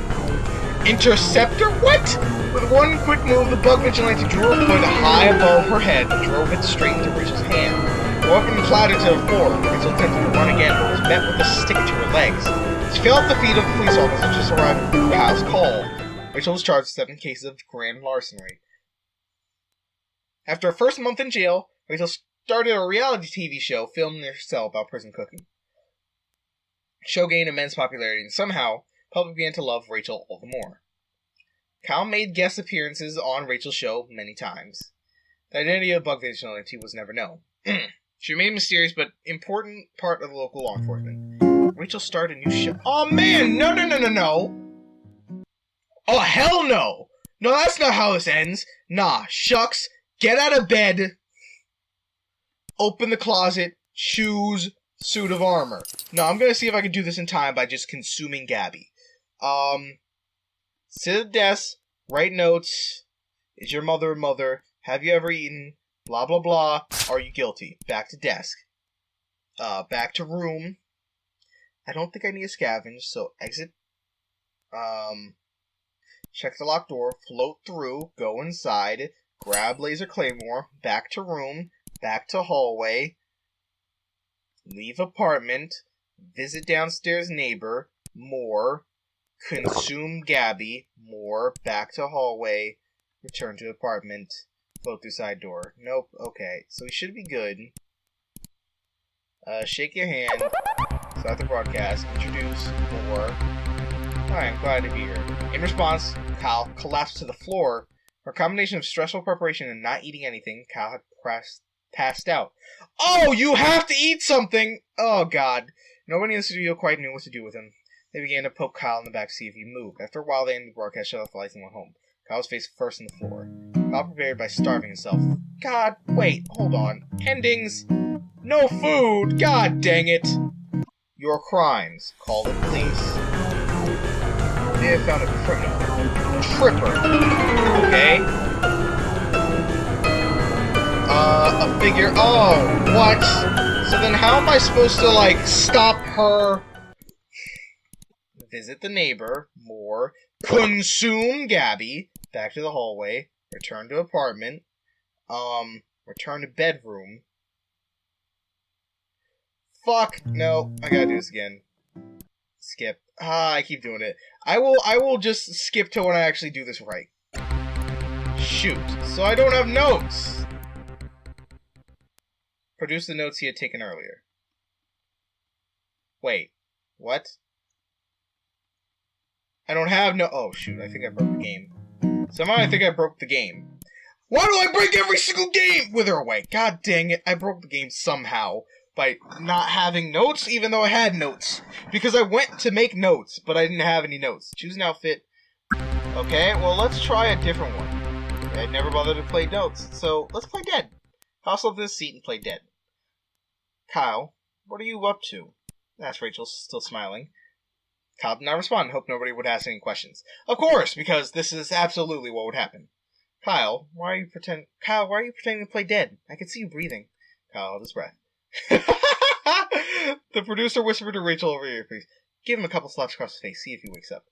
interceptor? What? With one quick move, the bug vigilante drew her foot high above her head and drove it straight into Rachel's hand. The weapon clattered to the floor. Rachel attempted to run again, but was met with a stick to her legs. She fell at the feet of the police officer just arrived at Kyle's call. Rachel was charged with 7 cases of grand larceny. After her first month in jail, Rachel started a reality TV show filmed in her cell about prison cooking. The show gained immense popularity, and somehow, the public began to love Rachel all the more. Kyle made guest appearances on Rachel's show many times. The identity of the bug vigilante was never known. She remained a mysterious but important part of the local law enforcement. Rachel started a new show. Oh man, no. Oh hell no! No, that's not how this ends. Nah, shucks, get out of bed, open the closet, choose suit of armor. No, I'm gonna see if I can do this in time by just consuming Gabby. Sit at the desk, write notes. Is your mother a mother? Have you ever eaten? Blah blah blah. Are you guilty? Back to desk. Back to room. I don't think I need a scavenge, so exit. Check the locked door, float through, go inside, grab laser claymore, back to room, back to hallway, leave apartment, visit downstairs neighbor, more, consume Gabby, more, back to hallway, return to apartment, float through side door. Nope, okay, so we should be good. Shake your hand, start the broadcast, introduce, more. Hi, I'm glad to be here. In response, Kyle collapsed to the floor Her combination of stressful preparation and not eating anything, Kyle had passed out. Oh, you have to eat something! Oh, God. Nobody in the studio quite knew what to do with him. They began to poke Kyle in the back to see if he moved. After a while, they ended the broadcast, shut off the lights, and went home. Kyle's face first on the floor. Kyle prepared by starving himself. God, wait, hold on. Endings? No food! God dang it! Your crimes. Call the police. They have found a criminal. Tripper. Okay. A figure. Oh, what? So then how am I supposed to, like, stop her? Visit the neighbor. More. Consume Gabby. Back to the hallway. Return to apartment. Return to bedroom. Fuck. No. I gotta do this again. Skip. I keep doing it. I will just skip to when I actually do this right. Shoot. So I don't have notes. Produce the notes he had taken earlier. Wait. What? I don't have no... Oh, shoot. I think I broke the game. Somehow I think I broke the game. Why do I break every single game? Wither away. God dang it. I broke the game somehow by not having notes, even though I had notes. Because I went to make notes, but I didn't have any notes. Choose an outfit. Okay, well, let's try a different one. I'd never bothered to play notes, so let's play dead. Kyle slept in his seat and play dead. Kyle, what are you up to? Asked Rachel, still smiling. Kyle did not respond and hoped nobody would ask any questions. Of course, because this is absolutely what would happen. Kyle, why are you pretending to play dead? I can see you breathing. Kyle held his breath. The producer whispered to Rachel over your face. Give him a couple slaps across his face, see if he wakes up.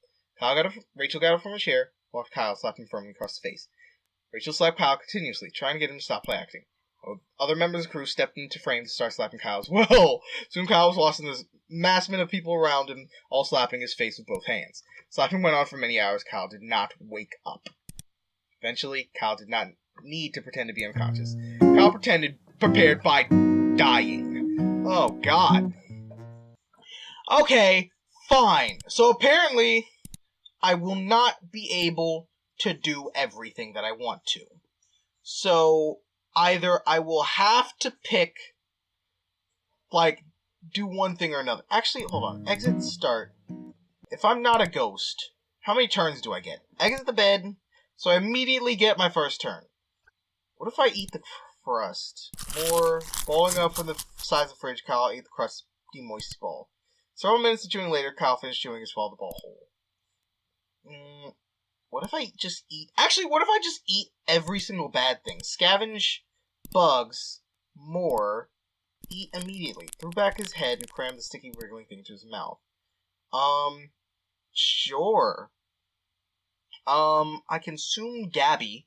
Rachel got up from her chair, while Kyle slapped him firmly across the face. Rachel slapped Kyle continuously, trying to get him to stop play acting. Other members of the crew stepped into frame to start slapping Kyle as well. Soon Kyle was lost in this massman of people around him, all slapping his face with both hands. Slapping went on for many hours. Kyle did not wake up. Eventually, Kyle did not need to pretend to be unconscious. Kyle prepared by dying. Oh, God. Okay, fine. So apparently, I will not be able to do everything that I want to. So either I will have to pick, like, do one thing or another. Actually, hold on. Exit start. If I'm not a ghost, how many turns do I get? Exit the bed, so I immediately get my first turn. What if I eat the crust? More balling up from the sides of the fridge, Kyle ate the crust, demoist ball. Several minutes of chewing later, Kyle finished chewing and swallowed the ball whole. What if I just eat... Actually, what if I just eat every single bad thing? Scavenge bugs, more, eat immediately. Threw back his head and crammed the sticky wriggling thing into his mouth. Sure. I consume Gabby,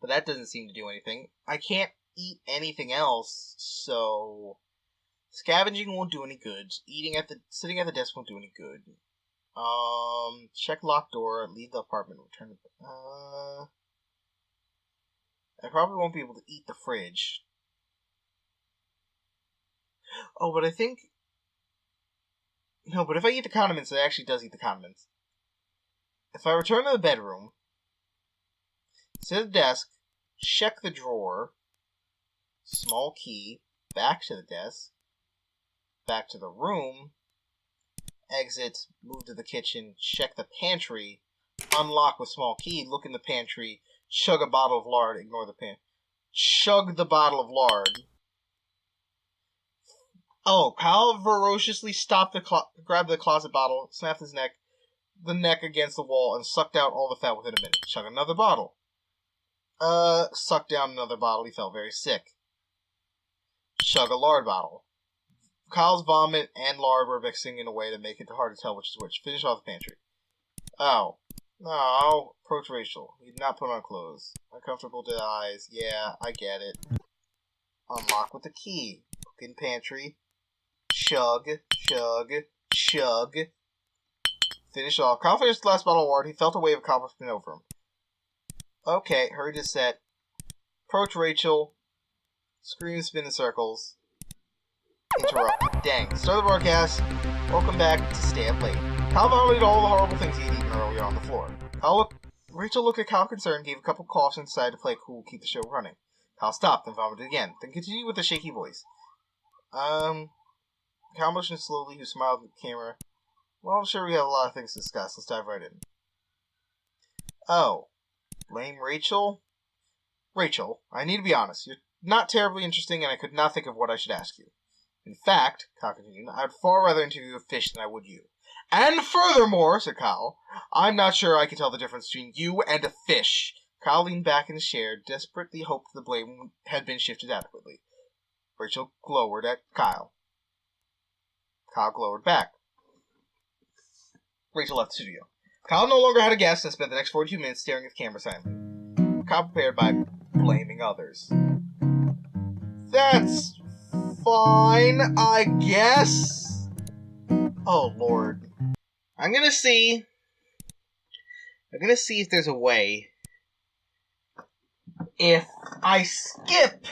but that doesn't seem to do anything. I can't eat anything else, so... Scavenging won't do any good. Sitting at the desk won't do any good. Check locked door, leave the apartment, return to... I probably won't be able to eat the fridge. Oh, but I think... No, but if I eat the condiments, it actually does eat the condiments. If I return to the bedroom, sit at the desk, check the drawer, small key, back to the desk, back to the room, exit, move to the kitchen, check the pantry, unlock with small key, look in the pantry, chug a bottle of lard, ignore the pan. Chug the bottle of lard. Oh, Kyle ferociously grabbed the closet bottle, snapped the neck against the wall, and sucked out all the fat within a minute. Chug another bottle. Sucked down another bottle, he felt very sick. Chug a lard bottle. Kyle's vomit and lard were mixing in a way to make it hard to tell which is which. Finish off the pantry. Oh. No. Approach Rachel. He did not put on clothes. Uncomfortable to the eyes. Yeah, I get it. Unlock with the key. Look in pantry. Chug. Chug. Chug. Finish off. Kyle finished the last bottle of lard. He felt a wave of accomplishment over him. Okay, hurry to set. Approach Rachel. Scream, spin in circles. Interrupt. Dang. Start the broadcast. Welcome back to Stay Up Late. Kyle vomited all the horrible things he had eaten earlier on the floor. Kyle Rachel looked at Kyle concerned, gave a couple coughs, and decided to play cool, keep the show running. Kyle stopped and vomited again, then continued with a shaky voice. Kyle motioned slowly, who smiled at the camera. Well, I'm sure we have a lot of things to discuss. Let's dive right in. Oh, blame Rachel? Rachel, I need to be honest. You're not terribly interesting, and I could not think of what I should ask you. In fact, Kyle continued, I would far rather interview a fish than I would you. And furthermore, said Kyle, I'm not sure I can tell the difference between you and a fish. Kyle leaned back in his chair, desperately hoped the blame had been shifted adequately. Rachel glowered at Kyle. Kyle glowered back. Rachel left the studio. Kyle no longer had a guest and spent the next 42 minutes staring at the camera silently. Kyle prepared by blaming others. That's fine, I guess. Oh, Lord. I'm gonna see if there's a way. If I skip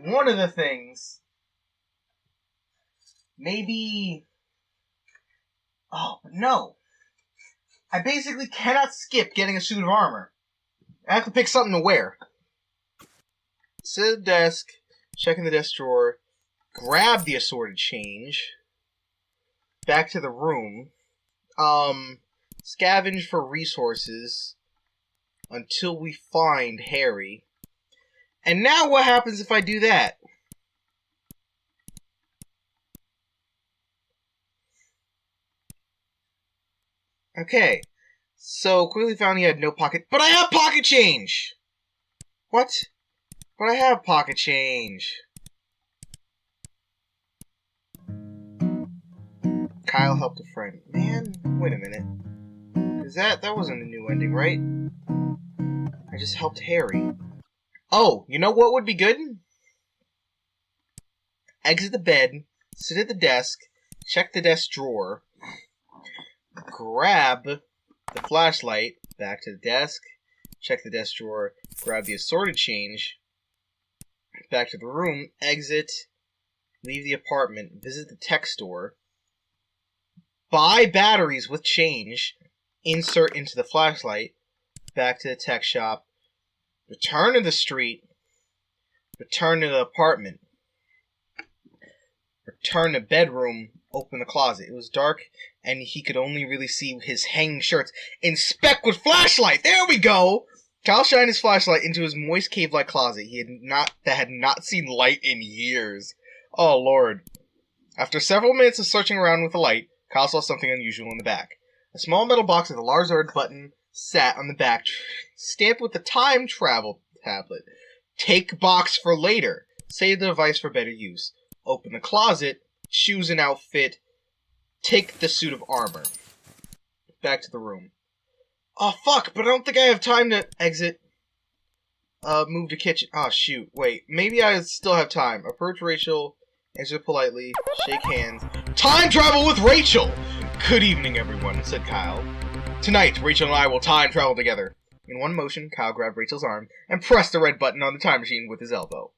one of the things, maybe... Oh, but no. I basically cannot skip getting a suit of armor. I have to pick something to wear. Sit at the desk, check in the desk drawer, grab the assorted change, back to the room, scavenge for resources until we find Harry. And now what happens if I do that? Okay, so quickly found he had no pocket, but I have pocket change! What? But I have pocket change. Kyle helped a friend. Man, wait a minute. Cause that wasn't a new ending, right? I just helped Harry. Oh, you know what would be good? Exit the bed, sit at the desk, check the desk drawer, grab the flashlight, back to the desk, check the desk drawer, grab the assorted change, back to the room, exit, leave the apartment, visit the tech store, buy batteries with change, insert into the flashlight, back to the tech shop, return to the street, return to the apartment, return to bedroom, open the closet. It was dark, and he could only really see his hanging shirts. Inspect with flashlight! There we go! Kyle shined his flashlight into his moist cave-like closet that had not seen light in years. Oh, Lord. After several minutes of searching around with the light, Kyle saw something unusual in the back. A small metal box with a lard button sat on the back, stamped with the time travel tablet. Take box for later. Save the device for better use. Open the closet, choose an outfit, take the suit of armor. Back to the room. Oh, fuck, but I don't think I have time to exit. Move to kitchen. Oh, shoot. Wait, maybe I still have time. Approach Rachel, answer politely, shake hands. Time travel with Rachel! Good evening, everyone, said Kyle. Tonight, Rachel and I will time travel together. In one motion, Kyle grabbed Rachel's arm and pressed the red button on the time machine with his elbow.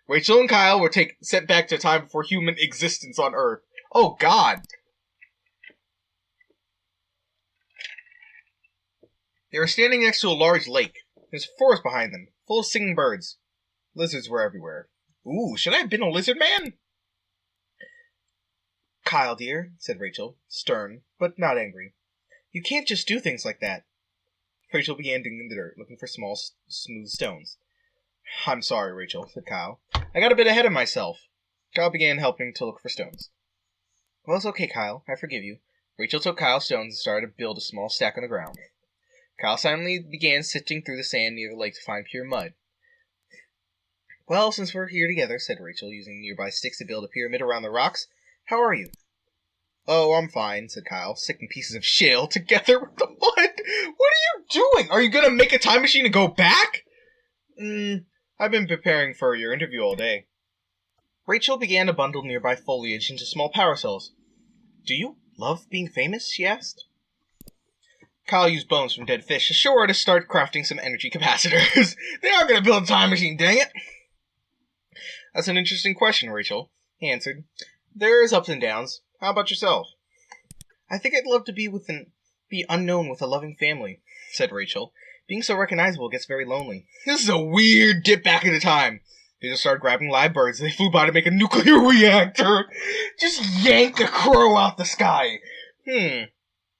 Rachel and Kyle were sent back to a time before human existence on Earth. Oh, God! They were standing next to a large lake. There's a forest behind them, full of singing birds. Lizards were everywhere. Ooh, should I have been a lizard man? Kyle, dear, said Rachel, stern, but not angry. You can't just do things like that. Rachel began digging in the dirt, looking for small, smooth stones. I'm sorry, Rachel, said Kyle. I got a bit ahead of myself. Kyle began helping to look for stones. Well, it's okay, Kyle. I forgive you. Rachel took Kyle's stones and started to build a small stack on the ground. Kyle silently began sifting through the sand near the lake to find pure mud. Well, since we're here together, said Rachel, using nearby sticks to build a pyramid around the rocks, how are you? Oh, I'm fine, said Kyle, sticking pieces of shale together with the mud. What are you doing? Are you going to make a time machine and go back? I've been preparing for your interview all day. Rachel began to bundle nearby foliage into small power cells. Do you love being famous? She asked. Kyle used bones from dead fish ashore to start crafting some energy capacitors. They aren't going to build a time machine, dang it! That's an interesting question, Rachel, he answered. There's ups and downs. How about yourself? I think I'd love to be unknown with a loving family, said Rachel, Being so recognizable gets very lonely. This is a weird dip back into time. They just started grabbing live birds. They flew by to make a nuclear reactor. Just yank a crow out the sky. Yeah,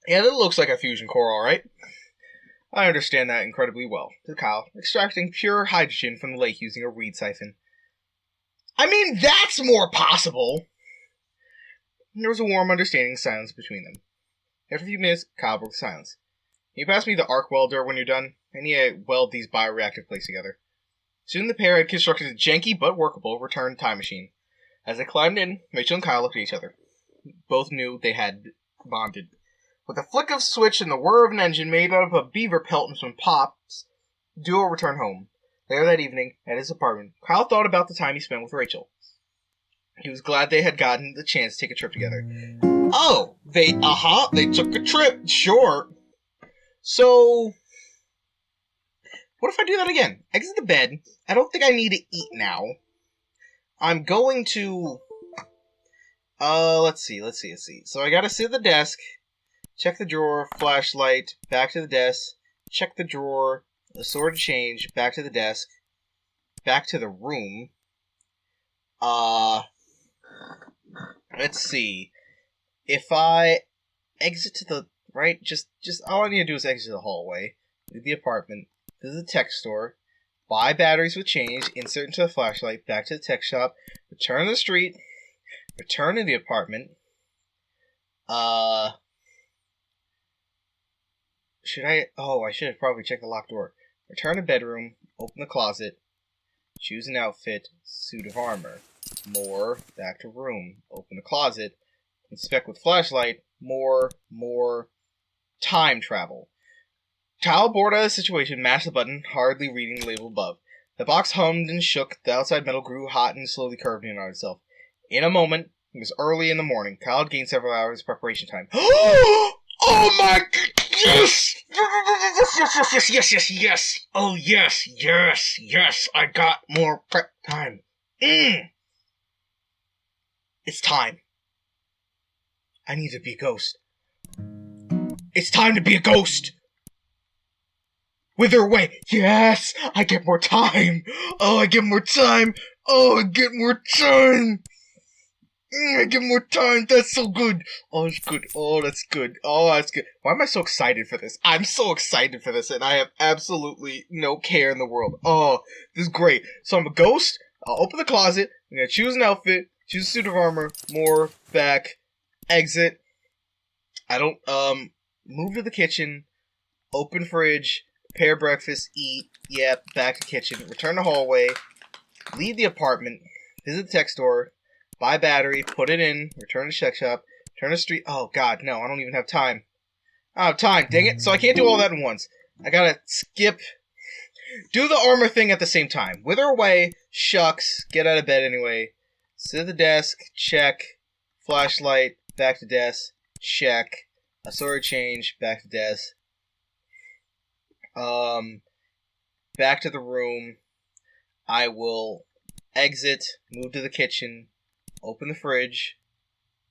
that looks like a fusion core, alright. I understand that incredibly well, said Kyle, extracting pure hydrogen from the lake using a reed siphon. I mean, that's more possible. There was a warm, understanding silence between them. After a few minutes, Kyle broke the silence. Can you pass me the arc welder when you're done? I need to weld these bioreactive plates together. Soon the pair had constructed a janky but workable return time machine. As they climbed in, Rachel and Kyle looked at each other. Both knew they had bonded. With a flick of switch and the whir of an engine made out of a beaver pelt and some pops, the duo returned home. Later that evening, at his apartment, Kyle thought about the time he spent with Rachel. He was glad they had gotten the chance to take a trip together. Oh, they took a trip, sure. So, what if I do that again? Exit the bed. I don't think I need to eat now. I'm going to, let's see. So I gotta sit at the desk, check the drawer, flashlight, back to the desk, check the drawer, assorted change, back to the desk, back to the room. Let's see. If I exit to the right, just all I need to do is exit the hallway, leave the apartment, visit the tech store, buy batteries with change, insert into the flashlight, back to the tech shop, return to the street, return to the apartment. Should I? Oh, I should have probably checked the locked door. Return to bedroom, open the closet, choose an outfit, suit of armor. More, back to room, open the closet, inspect with flashlight, more, time travel. Kyle bored out of the situation, mashed the button, hardly reading the label above. The box hummed and shook, the outside metal grew hot and slowly curved in on itself. In a moment, it was early in the morning. Kyle had gained several hours of preparation time. Oh my god! Yes! Yes! Oh yes! I got more prep time. It's time. I need to be a ghost. It's time to be a ghost! Wither away! Yes! I get more time! Oh, I get more time! Oh, I get more time! I get more time! That's so good! Oh, it's good. Oh, that's good. Oh, that's good. Why am I so excited for this? I'm so excited for this, and I have absolutely no care in the world. Oh, this is great. So I'm a ghost. I'll open the closet. I'm gonna choose an outfit. Choose a suit of armor. More. Back. Exit. I don't, move to the kitchen. Open fridge. Prepare breakfast. Eat. Yep. Back to kitchen. Return to hallway. Leave the apartment. Visit the tech store. Buy battery. Put it in. Return to check shop. Turn to street. Oh, God. No, I don't even have time. I don't have time. Dang it. So I can't do all that at once. I gotta skip. Do the armor thing at the same time. Wither away. Shucks. Get out of bed anyway. Sit at the desk. Check. Flashlight. Back to desk. Check. Assorted change. Back to desk. Back to the room. I will exit. Move to the kitchen. Open the fridge.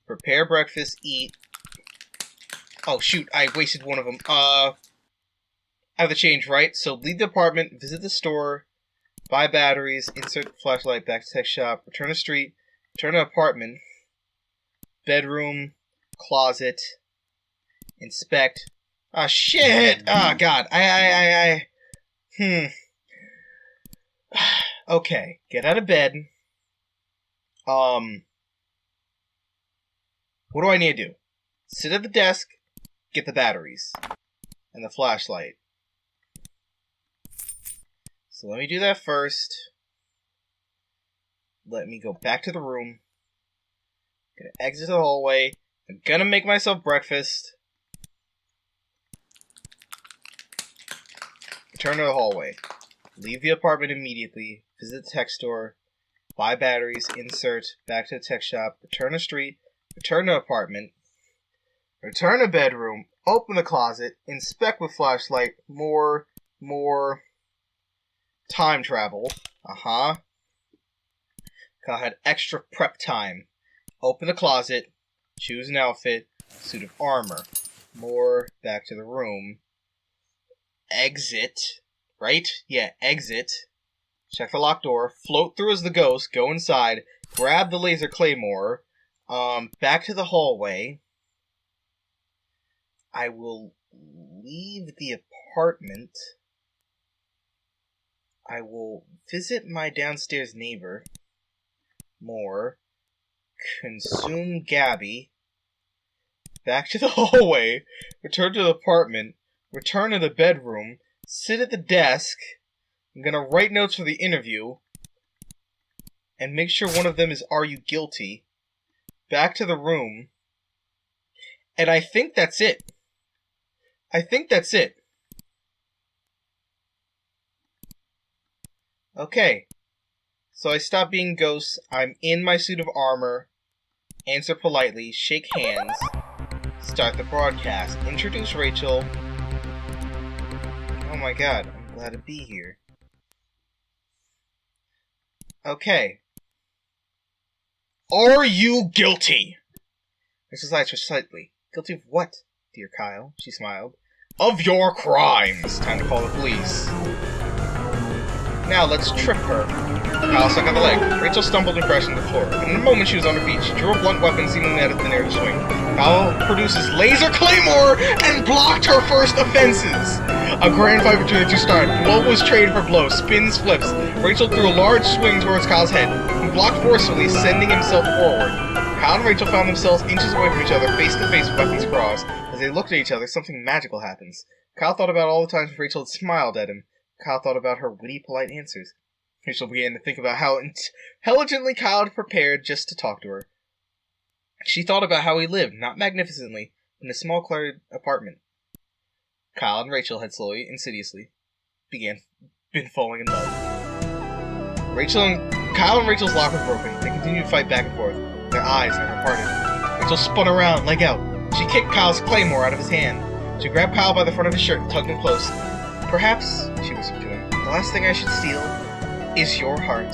Prepare breakfast. Eat. Oh, shoot. I wasted one of them. I have the change, right? So leave the apartment. Visit the store. Buy batteries. Insert flashlight. Back to tech shop. Return to street. Return to apartment. Bedroom. Closet. Inspect. Ah, shit! Oh, God. Okay. Get out of bed. What do I need to do? Sit at the desk. Get the batteries. And the flashlight. So let me do that first. Let me go back to the room. Gonna exit the hallway. I'm gonna make myself breakfast. Return to the hallway. Leave the apartment immediately. Visit the tech store. Buy batteries. Insert. Back to the tech shop. Return to street. Return to apartment. Return to bedroom. Open the closet. Inspect with flashlight. More. Time travel. Kyle had extra prep time. Open the closet. Choose an outfit. Suit of armor. More. Back to the room. exit, right? Yeah, exit. Check the locked door, float through as the ghost, go inside, grab the laser claymore, back to the hallway. I will leave the apartment. I will visit my downstairs neighbor more, consume Gabby, back to the hallway, return to the apartment, return to the bedroom, sit at the desk. I'm gonna write notes for the interview, and make sure one of them is "Are you guilty?" Back to the room, and I think that's it. Okay, so I stop being ghosts, I'm in my suit of armor, answer politely, shake hands, start the broadcast, introduce Rachel. Oh my god, I'm glad to be here. Okay. Are you guilty? Rachel's eyes twitched slightly. Guilty of what, dear Kyle? She smiled. Of your crimes! Time to call the police. Now let's trip her. Kyle stuck out the leg. Rachel stumbled and crashed into the floor. In a moment she was on her feet. She drew a blunt weapon seemingly out of thin air to swing. Kyle produces laser claymore and blocked her first offenses. A grand fight between the two started. Blow was traded for blow. Spins, flips. Rachel threw a large swing towards Kyle's head. He blocked forcefully, sending himself forward. Kyle and Rachel found themselves inches away from each other, face to face with weapons crossed. As they looked at each other, something magical happens. Kyle thought about all the times Rachel had smiled at him. Kyle thought about her witty, polite answers. Rachel began to think about how intelligently Kyle had prepared just to talk to her. She thought about how he lived, not magnificently, in a small cluttered apartment. Kyle and Rachel had slowly, insidiously, been falling in love. Kyle and Rachel's lock was broken. They continued to fight back and forth. Their eyes never parted. Rachel spun around, leg out. She kicked Kyle's claymore out of his hand. She grabbed Kyle by the front of his shirt and tugged him close. Perhaps, she whispered to him, the last thing I should steal is your heart.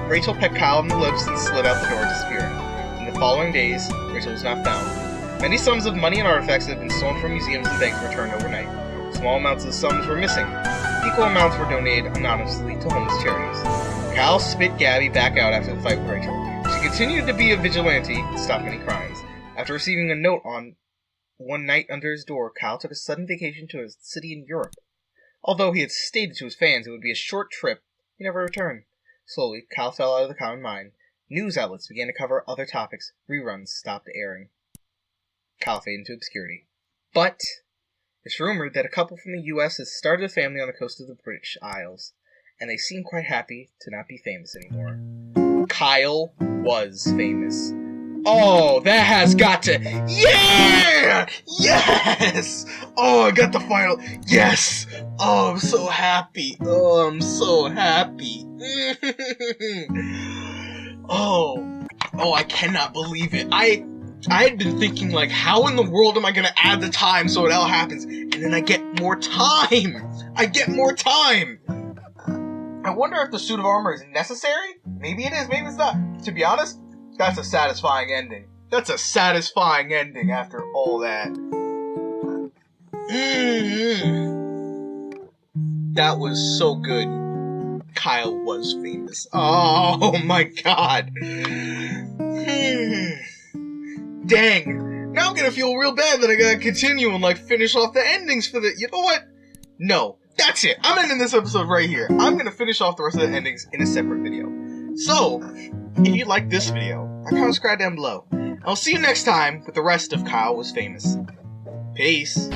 Rachel pecked Kyle in the lips and slid out the door, disappearing. In the following days, Rachel was not found. Many sums of money and artifacts that had been stolen from museums and banks were returned overnight. Small amounts of the sums were missing. Equal amounts were donated anonymously to homeless charities. Kyle spit Gabby back out after the fight with Rachel. She continued to be a vigilante and stop many crimes. After receiving a note on one night under his door, Kyle took a sudden vacation to a city in Europe. Although he had stated to his fans it would be a short trip, he never returned. Slowly, Kyle fell out of the common mind. News outlets began to cover other topics. Reruns stopped airing. Kyle faded into obscurity. But it's rumored that a couple from the U.S. has started a family on the coast of the British Isles, and they seem quite happy to not be famous anymore. Kyle was famous. Oh, that has got to... Yeah! Yes! Oh, I got the final... Yes! Oh, I'm so happy. Oh, I'm so happy. Oh, I cannot believe it. I had been thinking, like, how in the world am I gonna add the time so it all happens? And then I get more time! I wonder if the suit of armor is necessary? Maybe it is, maybe it's not. To be honest, that's a satisfying ending. That's a satisfying ending after all that. That was so good. Kyle was famous. Oh my god. Dang. Now I'm gonna feel real bad that I gotta continue and, like, finish off the endings for the... You know what? No. That's it. I'm ending this episode right here. I'm gonna finish off the rest of the endings in a separate video. So, if you like this video, comment, subscribe down below. I'll see you next time with the rest of Kyle Was Famous. Peace.